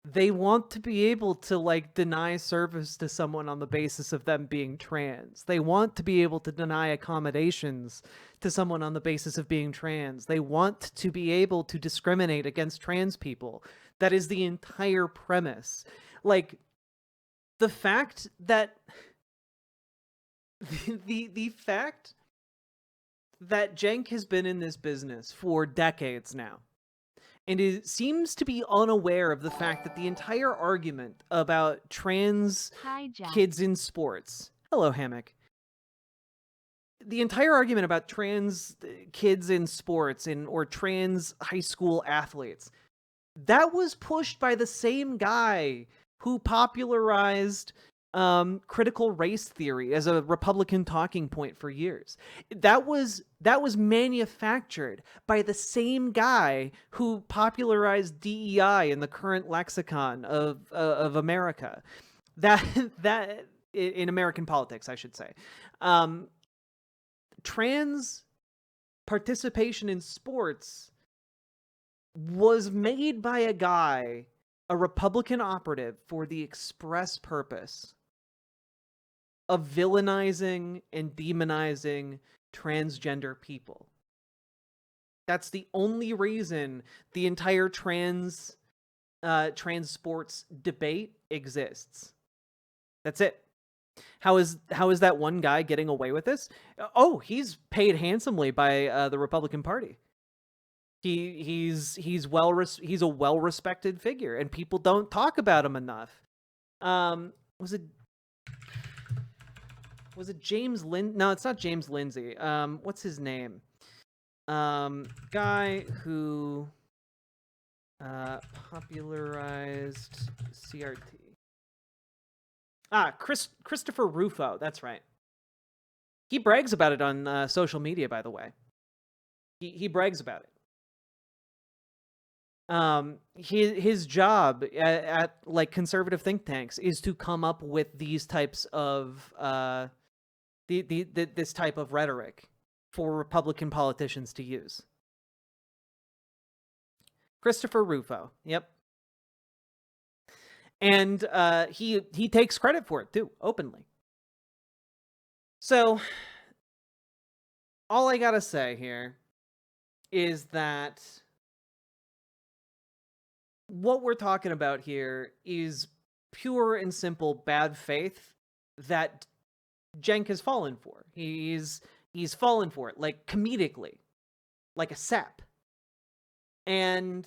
They want to be able to, like, deny service to someone on the basis of them being trans. They want to be able to deny accommodations to someone on the basis of being trans. They want to be able to discriminate against trans people. That is the entire premise. Like, the fact that the fact that Cenk has been in this business for decades now, and it seems to be unaware of the fact that the entire argument about trans Hi, Jack. kids in sports. Hello, Hammock. The entire argument about trans kids in sports or trans high school athletes, that was pushed by the same guy who popularized critical race theory as a Republican talking point for years. That was manufactured by the same guy who popularized DEI in the current lexicon of America. That in American politics, I should say. Trans participation in sports was made by a guy, a Republican operative, for the express purpose of villainizing and demonizing transgender people. That's the only reason the entire trans sports debate exists. That's it. How is that one guy getting away with this? Oh, he's paid handsomely by the Republican Party. He's a well-respected figure, and people don't talk about him enough. Was it James Lin? No, it's not James Lindsay. What's his name? Guy who popularized CRT. Christopher Rufo. That's right. He brags about it on social media, by the way. He brags about it. His job at like conservative think tanks is to come up with these types of this type of rhetoric for Republican politicians to use. Christopher Rufo. Yep. And he takes credit for it too, openly. So all I gotta say here is that what we're talking about here is pure and simple bad faith that Cenk has fallen for. He's fallen for it, like comedically, like a sap. And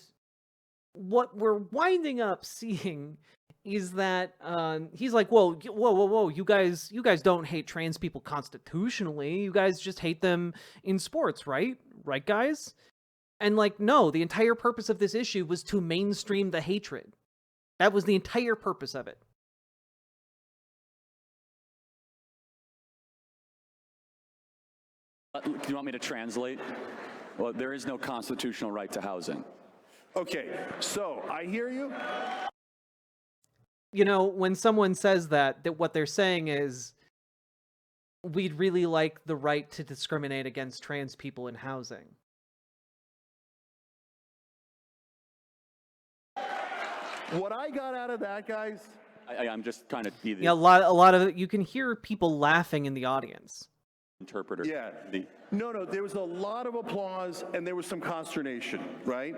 what we're winding up seeing is that he's like, whoa, you guys don't hate trans people constitutionally. You guys just hate them in sports, right? Right, guys? And like, no, the entire purpose of this issue was to mainstream the hatred. That was the entire purpose of it. Do you want me to translate? Well, there is no constitutional right to housing. Okay, so I hear you. You know, when someone says that what they're saying is, we'd really like the right to discriminate against trans people in housing. What I got out of that, guys. I'm just trying to be the Yeah, a lot of you can hear people laughing in the audience. interpreter. Yeah. No, there was a lot of applause and there was some consternation, right?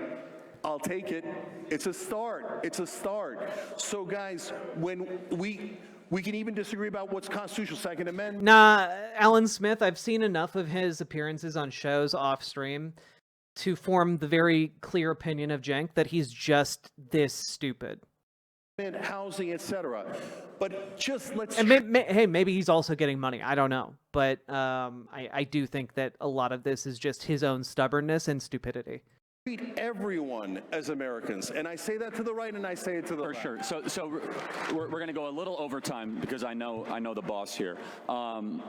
I'll take it. It's a start. It's a start. So, guys, when we can even disagree about what's constitutional, Second Amendment. Nah, Alan Smith, I've seen enough of his appearances on shows off stream to form the very clear opinion of Cenk that he's just this stupid. Housing, etc. But just let's. And hey, maybe he's also getting money. I don't know, but I do think that a lot of this is just his own stubbornness and stupidity. Treat everyone as Americans, and I say that to the right, and I say it to the left. For sure. So we're going to go a little overtime because I know the boss here. And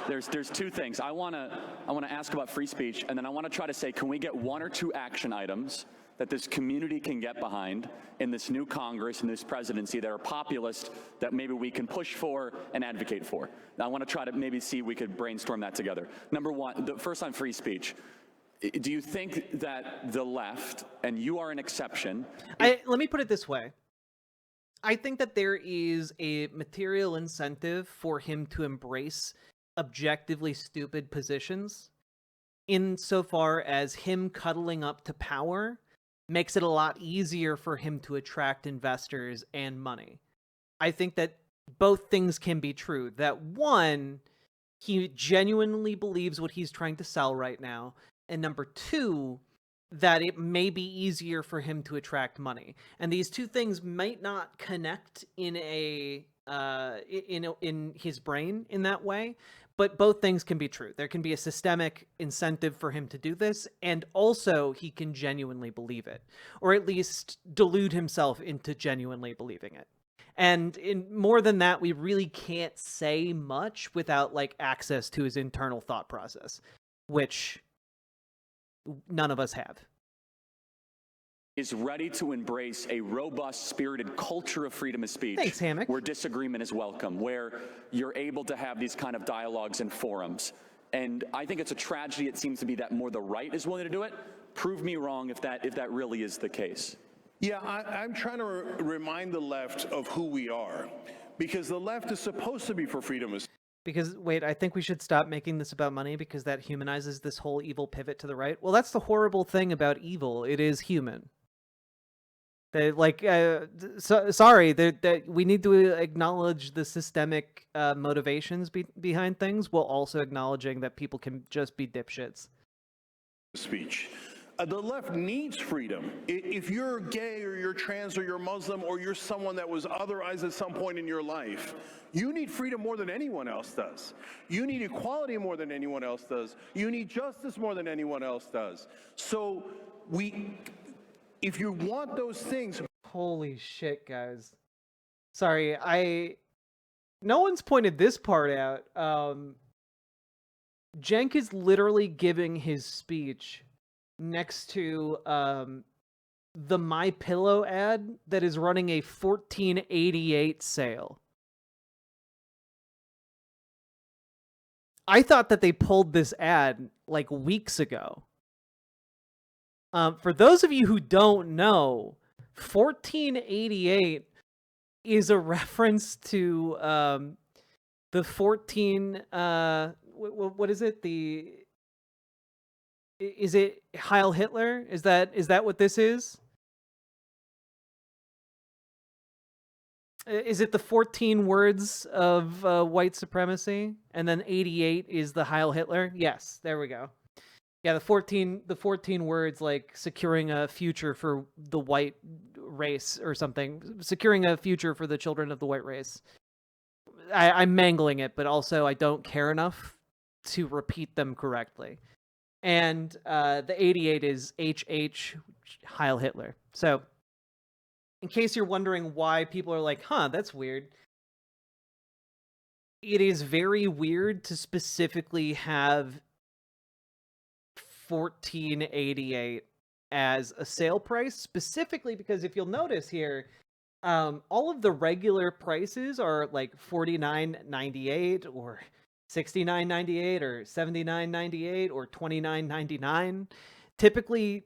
there's two things I want to ask about free speech, and then I want to try to say, can we get one or two action items that this community can get behind in this new Congress and this presidency that are populist that maybe we can push for and advocate for? Now, I want to try to maybe see if we could brainstorm that together. Number one, first on free speech. Do you think that the left, and you are an exception... Let me put it this way. I think that there is a material incentive for him to embrace objectively stupid positions, insofar as him cuddling up to power makes it a lot easier for him to attract investors and money. I think that both things can be true. That one, he genuinely believes what he's trying to sell right now. And number two, that it may be easier for him to attract money. And these two things might not connect in in his brain in that way, but both things can be true. There can be a systemic incentive for him to do this, and also he can genuinely believe it, or at least delude himself into genuinely believing it. And in more than that, we really can't say much without like access to his internal thought process, which none of us have. Is ready to embrace a robust, spirited culture of freedom of speech. Thanks, Hammock. Where disagreement is welcome, where you're able to have these kind of dialogues and forums. And I think it's a tragedy, it seems to be, that more the right is willing to do it. Prove me wrong if that really is the case. Yeah, I'm trying to remind the left of who we are, because the left is supposed to be for freedom of speech. Because, wait, I think we should stop making this about money because that humanizes this whole evil pivot to the right. Well, that's the horrible thing about evil. It is human. They sorry, that we need to acknowledge the systemic motivations behind things, while also acknowledging that people can just be dipshits. Speech. The left needs freedom. If you're gay or you're trans or you're Muslim or you're someone that was otherized at some point in your life, you need freedom more than anyone else does. You need equality more than anyone else does. You need justice more than anyone else does. So if you want those things... Holy shit, guys. Sorry, no one's pointed this part out. Cenk is literally giving his speech next to the My Pillow ad that is running a $14.88 sale. I thought that they pulled this ad like weeks ago. For those of you who don't know, $14.88 is a reference to the 14 what is it? Is it Heil Hitler? Is that what this is? Is it the 14 words of white supremacy, and then 88 is the Heil Hitler? Yes, there we go. Yeah, the 14 words, like securing a future for the white race or something, securing a future for the children of the white race. I'm mangling it, but also I don't care enough to repeat them correctly. And the 88 is HH Heil Hitler. So, in case you're wondering why people are like, huh, that's weird. It is very weird to specifically have $14.88 as a sale price, specifically because if you'll notice here, all of the regular prices are like $49.98 or $69.98 or $79.98 or $29.99. Typically,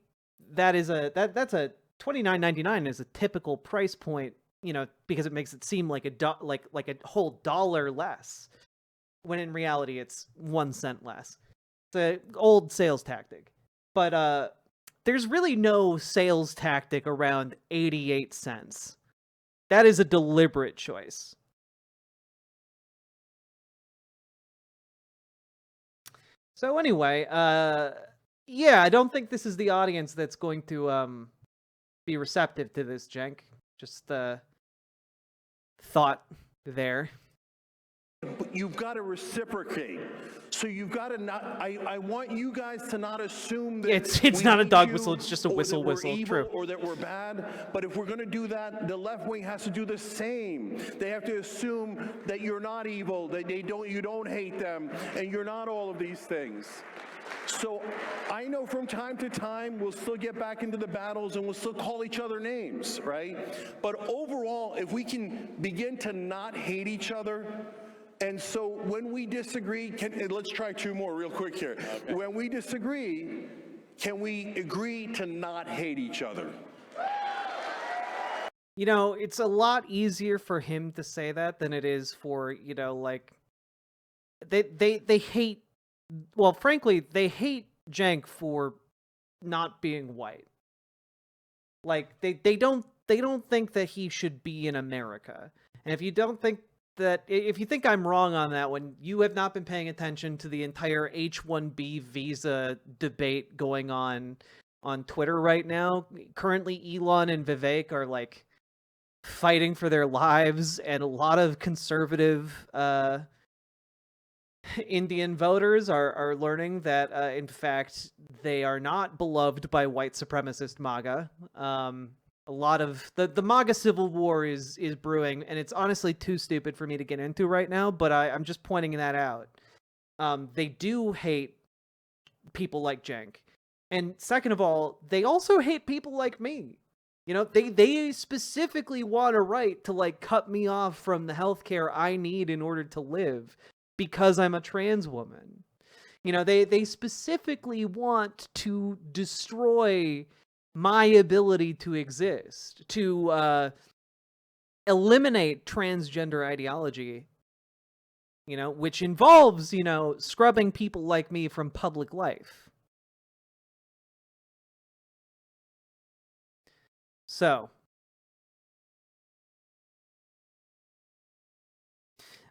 that's a $29.99 is a typical price point, you know, because it makes it seem like like a whole dollar less, when in reality it's 1 cent less. It's an old sales tactic, but there's really no sales tactic around 88 cents. That is a deliberate choice. So anyway, yeah, I don't think this is the audience that's going to be receptive to this, Cenk. Just thought there. But you've got to reciprocate. So you've got to not. I want you guys to not assume that it's not a dog whistle. It's just a whistle. True. Or that we're bad. But if we're going to do that, the left wing has to do the same. They have to assume that you're not evil, that you don't hate them, and you're not all of these things. So I know from time to time we'll still get back into the battles and we'll still call each other names, right? But overall, if we can begin to not hate each other. And so when we disagree, let's try two more real quick here. Okay. When we disagree, can we agree to not hate each other? You know, it's a lot easier for him to say that than it is for, you know, like, they hate, well, frankly, they hate Cenk for not being white. Like, they don't think that he should be in America. And if you think I'm wrong on that one, you have not been paying attention to the entire H-1B visa debate going on on Twitter right now. Currently, Elon and Vivek are like fighting for their lives, and a lot of conservative Indian voters are learning that in fact they are not beloved by white supremacist MAGA. A lot of the MAGA civil war is brewing, and it's honestly too stupid for me to get into right now, but I'm just pointing that out. They do hate people like Cenk. And second of all, they also hate people like me. You know, they specifically want a right to like cut me off from the healthcare I need in order to live because I'm a trans woman. You know, they specifically want to destroy my ability to exist, to eliminate transgender ideology, you know, which involves, you know, scrubbing people like me from public life. So,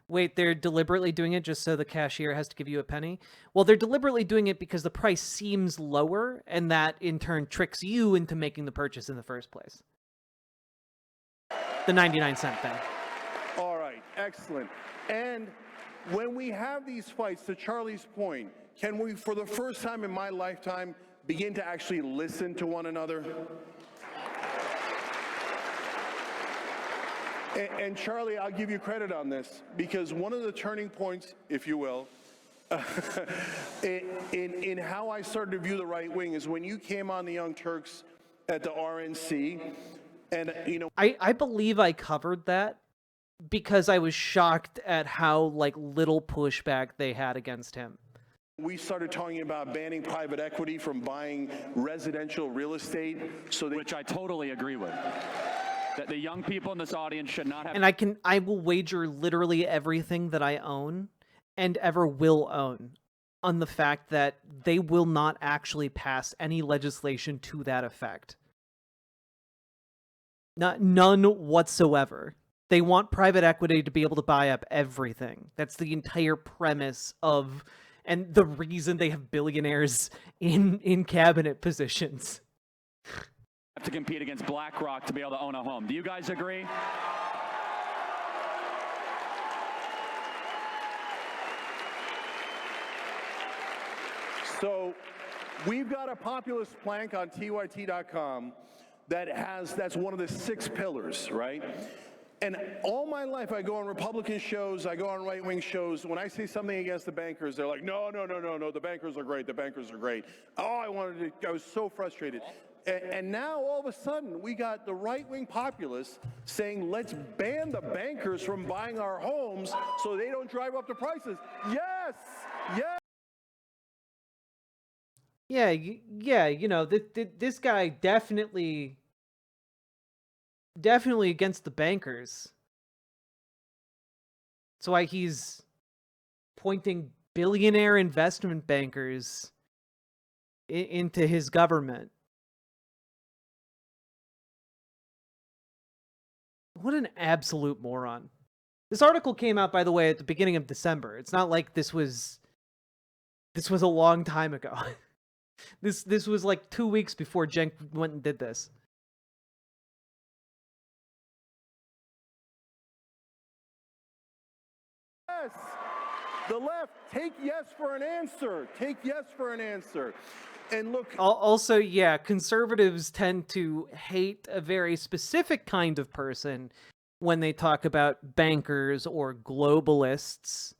wait, they're deliberately doing it just so the cashier has to give you a penny? Well, they're deliberately doing it because the price seems lower, and that in turn tricks you into making the purchase in the first place. The 99-cent thing. All right, excellent. And when we have these fights, to Charlie's point, can we, for the first time in my lifetime, begin to actually listen to one another? And Charlie, I'll give you credit on this, because one of the turning points, if you will, in how I started to view the right wing is when you came on the Young Turks at the RNC, and you know, I believe I covered that because I was shocked at how like little pushback they had against him. we started talking about banning private equity from buying residential real estate, so Which I totally agree with. That the young people in this audience should not have. And I will wager literally everything that I own and ever will own on the fact that they will not actually pass any legislation to that effect. None whatsoever. They want private equity to be able to buy up everything. That's the entire premise of, and the reason they have billionaires in cabinet positions. To compete against BlackRock to be able to own a home. Do you guys agree? So we've got a populist plank on TYT.com that's one of the 6 pillars, right? And all my life I go on Republican shows, I go on right-wing shows. When I say something against the bankers, they're like, no, the bankers are great, the bankers are great. Oh, I was so frustrated. And now all of a sudden we got the right-wing populists saying, let's ban the bankers from buying our homes so they don't drive up the prices. Yes, yes. Yeah, you know, this guy definitely against the bankers. That's why he's pointing billionaire investment bankers into his government. What an absolute moron. This article came out, by the way, at the beginning of December. It's not like this was a long time ago. This was like 2 weeks before Cenk went and did this. Yes. The left, take yes for an answer. Take yes for an answer. And look. Also, yeah, conservatives tend to hate a very specific kind of person when they talk about bankers or globalists.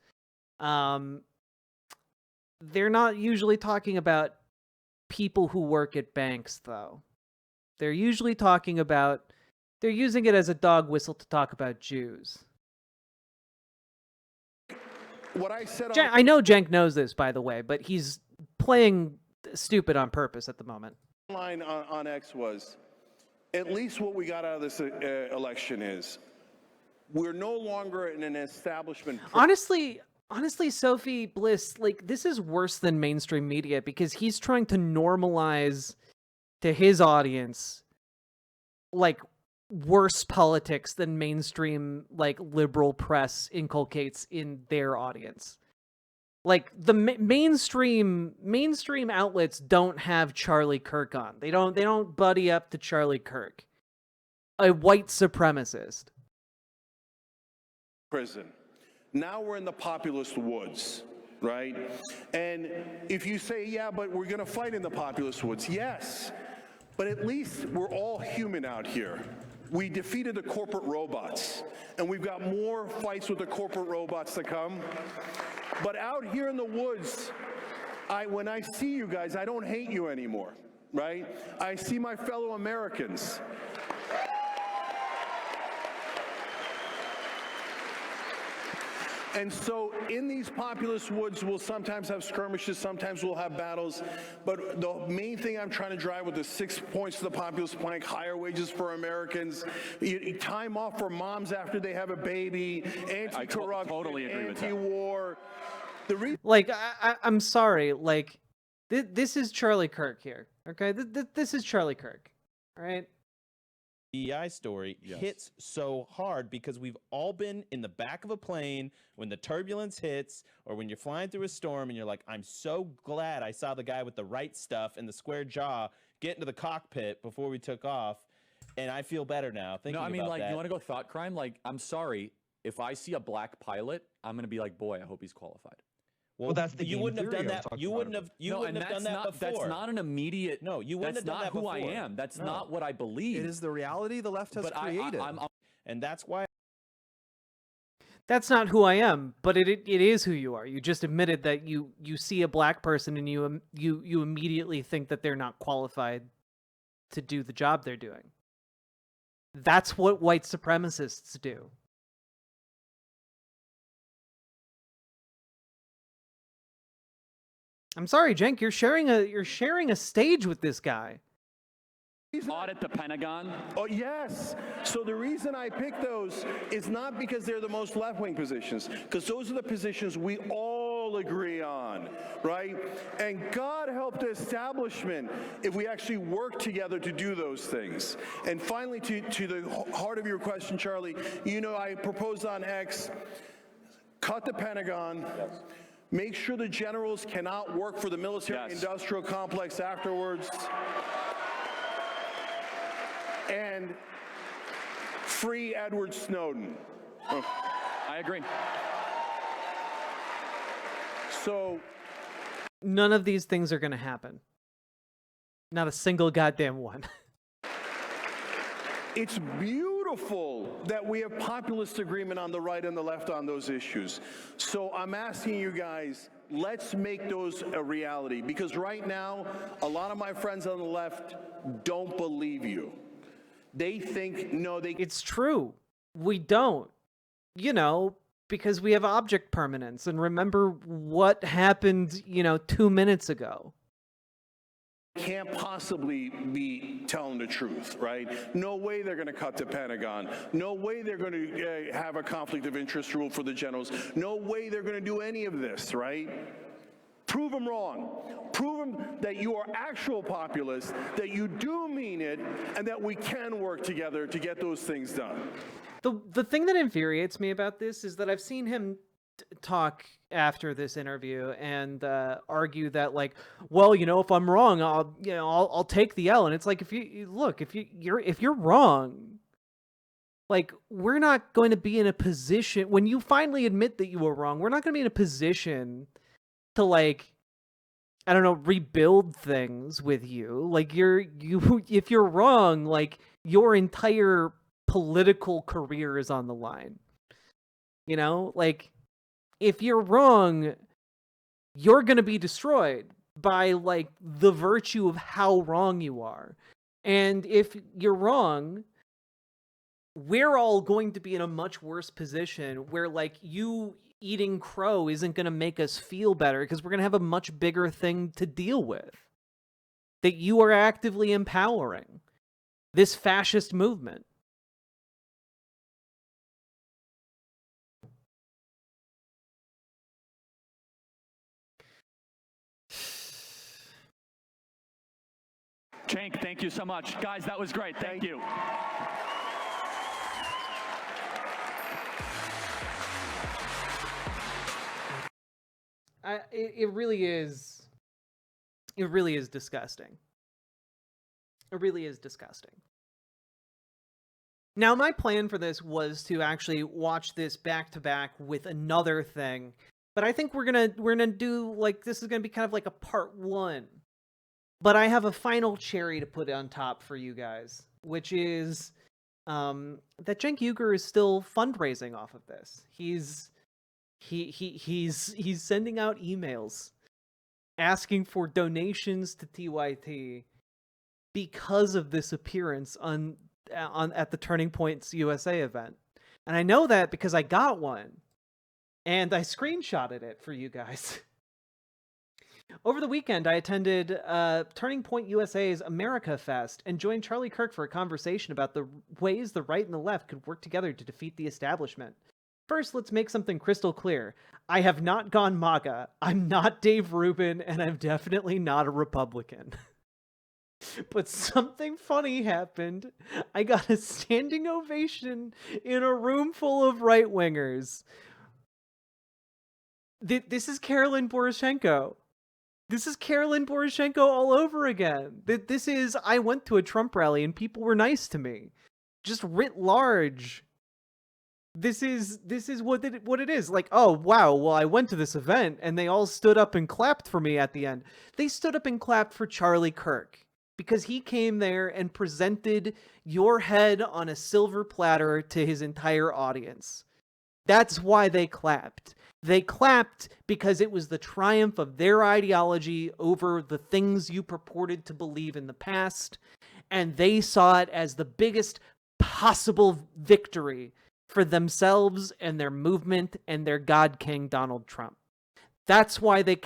They're not usually talking about people who work at banks, though. They're usually talking about, they're using it as a dog whistle to talk about Jews. What I said I know Cenk knows this, by the way, but he's playing stupid on purpose at the moment. Line on X was, at least what we got out of this election is, we're no longer in an establishment. Honestly, Sophie Bliss, like, this is worse than mainstream media because he's trying to normalize to his audience, like, worse politics than mainstream, like, liberal press inculcates in their audience. Like the mainstream outlets don't have Charlie Kirk on. They don't buddy up to Charlie Kirk, a white supremacist. Prison. Now we're in the populist woods, right? And if you say, yeah, but we're going to fight in the populist woods, yes, but at least we're all human out here. We defeated the corporate robots, and we've got more fights with the corporate robots to come. But out here in the woods, when I see you guys, I don't hate you anymore, right? I see my fellow Americans. And so in these populist woods, we'll sometimes have skirmishes, sometimes we'll have battles, but the main thing I'm trying to drive with the 6 points to the populist plank: higher wages for Americans, time off for moms after they have a baby, anti-corruption, totally agree with that. anti-war. Like, I'm sorry, like, this is Charlie Kirk here, okay? This is Charlie Kirk, all right? DEI story hits so hard because we've all been in the back of a plane when the turbulence hits, or when you're flying through a storm and you're like, I'm so glad I saw the guy with the right stuff and the square jaw get into the cockpit before we took off, and I feel better now thinking about that. No, I mean, like, you want to go thought crime? Like, I'm sorry, if I see a black pilot, I'm going to be like, boy, I hope he's qualified. Well, that's the you wouldn't have done that. You wouldn't have. You wouldn't have done that before. That's not an immediate. No, you wouldn't have done that before. That's not who I am. That's not what I believe. It is the reality the left has created, and that's why. That's not who I am, but it is who you are. You just admitted that you see a black person and you immediately think that they're not qualified to do the job they're doing. That's what white supremacists do. I'm sorry, Cenk, you're sharing a stage with this guy. Audit the Pentagon. Oh, yes. So the reason I picked those is not because they're the most left-wing positions, because those are the positions we all agree on, right? And God help the establishment if we actually work together to do those things. And finally, to the heart of your question, Charlie, you know, I proposed on X, cut the Pentagon. Yes. Make sure the generals cannot work for the military-industrial complex afterwards. And free Edward Snowden. Oh. I agree. So none of these things are going to happen. Not a single goddamn one. It's beautiful that we have populist agreement on the right and the left on those issues. So I'm asking you guys, let's make those a reality, because right now, a lot of my friends on the left don't believe you. They think, no, they... It's true. We don't. You know, because we have object permanence. And remember what happened, 2 minutes ago. Can't possibly be telling the truth, right? No way they're going to cut the Pentagon. No way they're going to have a conflict of interest rule for the generals. No way they're going to do any of this, right? Prove them wrong. Prove them that you are actual populists, that you do mean it, and that we can work together to get those things done. The thing that infuriates me about this is that I've seen him talk after this interview and argue that, like, well, if I'm wrong, I'll take the L. And it's like, if you're wrong, like, we're not going to be in a position when you finally admit that you were wrong. We're not going to be in a position to, like, I don't know, rebuild things with you. Like, if you're wrong, like, your entire political career is on the line. Like, if you're wrong, you're going to be destroyed by, like, the virtue of how wrong you are. And if you're wrong, we're all going to be in a much worse position where, like, you eating crow isn't going to make us feel better because we're going to have a much bigger thing to deal with that you are actively empowering, this fascist movement. Cenk, thank you so much. Guys, that was great. Thank you. It really is. It really is disgusting. It really is disgusting. Now, my plan for this was to actually watch this back to back with another thing, but I think we're gonna do like this is gonna be kind of like a part one. But I have a final cherry to put on top for you guys, which is that Cenk Uygur is still fundraising off of this. He's sending out emails asking for donations to TYT because of this appearance on at the Turning Points USA event. And I know that because I got one and I screenshotted it for you guys. Over the weekend, I attended Turning Point USA's America Fest and joined Charlie Kirk for a conversation about the ways the right and the left could work together to defeat the establishment. First, let's make something crystal clear. I have not gone MAGA. I'm not Dave Rubin, and I'm definitely not a Republican. But something funny happened. I got a standing ovation in a room full of right-wingers. This is Carolyn Poroshenko. This is Carolyn Poroshenko all over again. This is, I went to a Trump rally and people were nice to me. Just writ large. This is what it is. Like, oh, wow, well, I went to this event and they all stood up and clapped for me at the end. They stood up and clapped for Charlie Kirk because he came there and presented your head on a silver platter to his entire audience. That's why they clapped. They clapped because it was the triumph of their ideology over the things you purported to believe in the past, and they saw it as the biggest possible victory for themselves and their movement and their God King Donald Trump. That's why they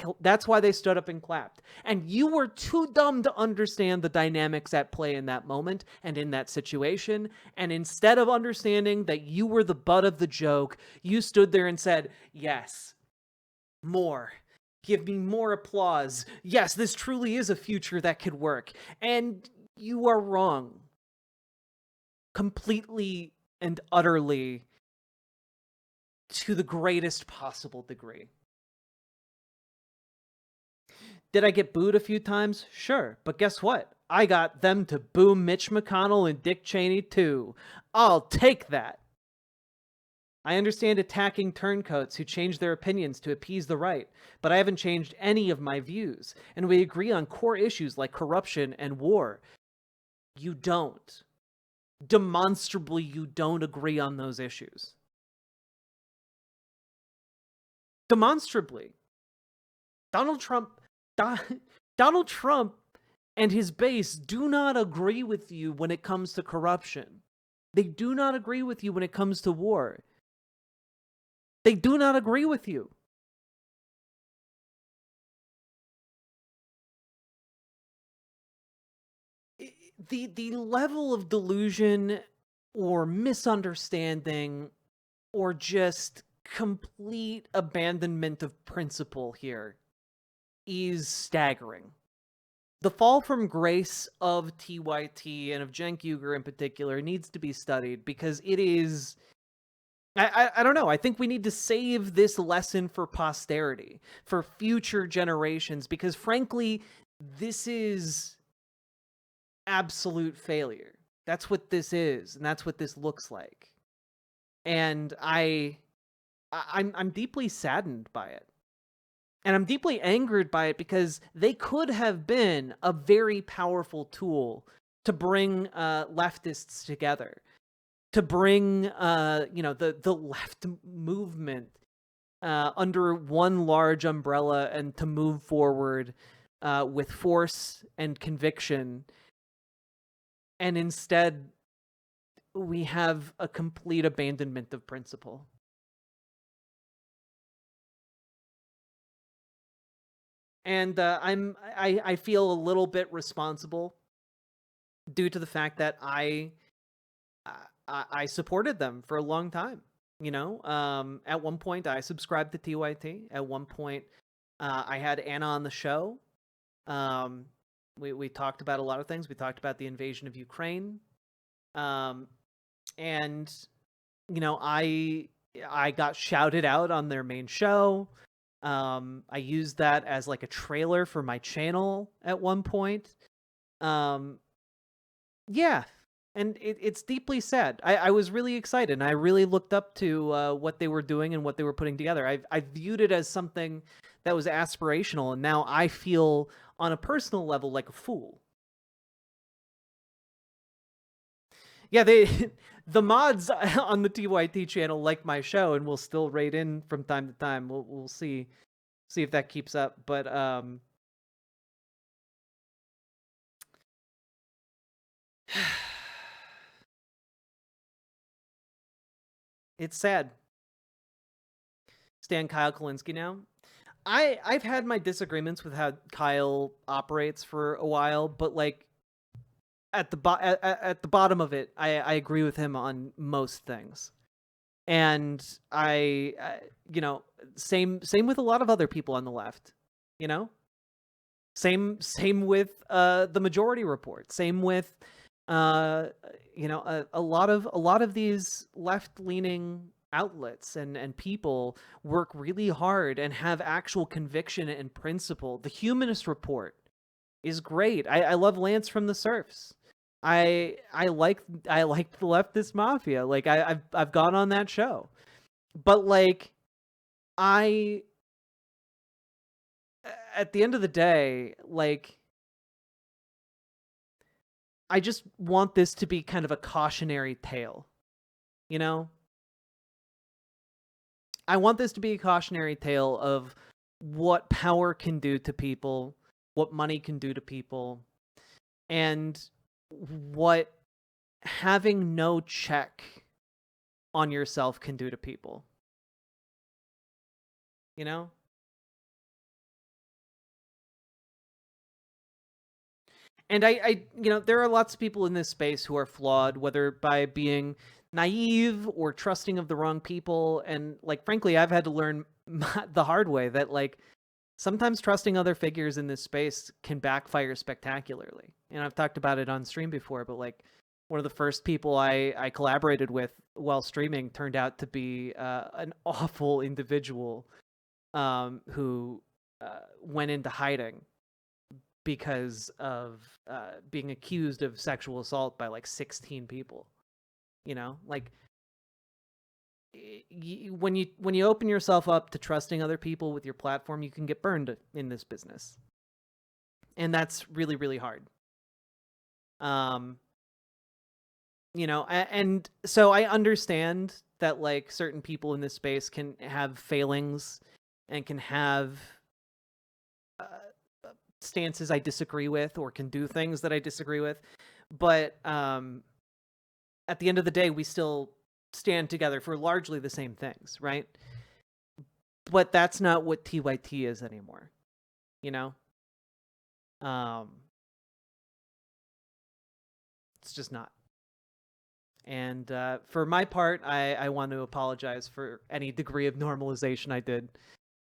stood up and clapped. And you were too dumb to understand the dynamics at play in that moment and in that situation. And instead of understanding that you were the butt of the joke, you stood there and said, yes, more. Give me more applause. Yes, this truly is a future that could work. And you are wrong. Completely and utterly to the greatest possible degree. Did I get booed a few times? Sure, but guess what? I got them to boo Mitch McConnell and Dick Cheney too. I'll take that. I understand attacking turncoats who change their opinions to appease the right, but I haven't changed any of my views, and we agree on core issues like corruption and war. You don't. Demonstrably, you don't agree on those issues. Demonstrably. Donald Trump and his base do not agree with you when it comes to corruption. They do not agree with you when it comes to war. They do not agree with you. The level of delusion or misunderstanding or just complete abandonment of principle here is staggering. The fall from grace of TYT and of Cenk Uygur in particular needs to be studied because it is... I don't know. I think we need to save this lesson for posterity, for future generations, because frankly, this is absolute failure. That's what this is, and that's what this looks like. And I'm deeply saddened by it. And I'm deeply angered by it because they could have been a very powerful tool to bring leftists together, to bring the left movement under one large umbrella and to move forward with force and conviction. And instead, we have a complete abandonment of principle. And I feel a little bit responsible due to the fact that I supported them for a long time. You know, at one point I subscribed to TYT. At one point, I had Anna on the show. We talked about a lot of things. We talked about the invasion of Ukraine, and you know, I got shouted out on their main show. I used that as like a trailer for my channel at one point. Yeah, and it's deeply sad. I was really excited, and I really looked up to what they were doing and what they were putting together. I viewed it as something that was aspirational, and now I feel on a personal level like a fool. Yeah, the mods on the TYT channel like my show and will still raid in from time to time. We'll see if that keeps up, but it's sad. Stan Kyle Kalinske now. I've had my disagreements with how Kyle operates for a while, but like at the bottom of it, I agree with him on most things. And I you know, same with a lot of other people on the left, you know? Same with the Majority Report. Same with you know, a lot of these left-leaning outlets and people work really hard and have actual conviction and principle. The Humanist Report is great. I love Lance from the Serfs. I like the Leftist Mafia. Like I've gone on that show. But like at the end of the day, like I just want this to be kind of a cautionary tale, you know? I want this to be a cautionary tale of what power can do to people, what money can do to people, and what having no check on yourself can do to people. You know? And I you know, there are lots of people in this space who are flawed, whether by being naive or trusting of the wrong people. And like, frankly, I've had to learn the hard way that like sometimes trusting other figures in this space can backfire spectacularly. And I've talked about it on stream before, but like one of the first people I collaborated with while streaming turned out to be an awful individual who went into hiding because of being accused of sexual assault by like 16 people. You know, like when you open yourself up to trusting other people with your platform, you can get burned in this business, and that's really, really hard. You know, and so I understand that like certain people in this space can have failings and can have stances I disagree with or can do things that I disagree with, but at the end of the day, we still stand together for largely the same things, right? But that's not what TYT is anymore, you know? It's just not. And for my part, I want to apologize for any degree of normalization I did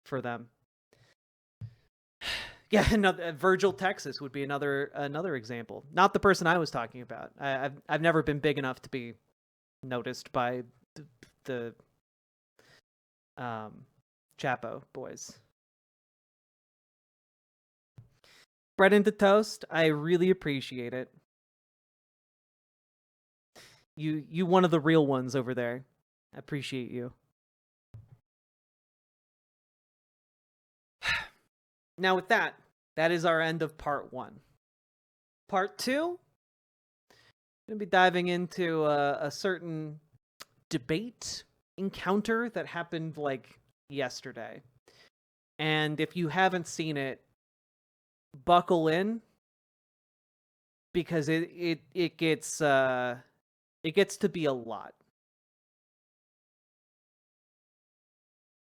for them. Yeah, Virgil, Texas would be another example. Not the person I was talking about. I've never been big enough to be noticed by the Chapo boys. Bread into toast. I really appreciate it. You one of the real ones over there. I appreciate you. Now with that is our end of part 1. Part 2, I'm going to be diving into a certain debate encounter that happened like yesterday. And if you haven't seen it, buckle in, because it gets to be a lot.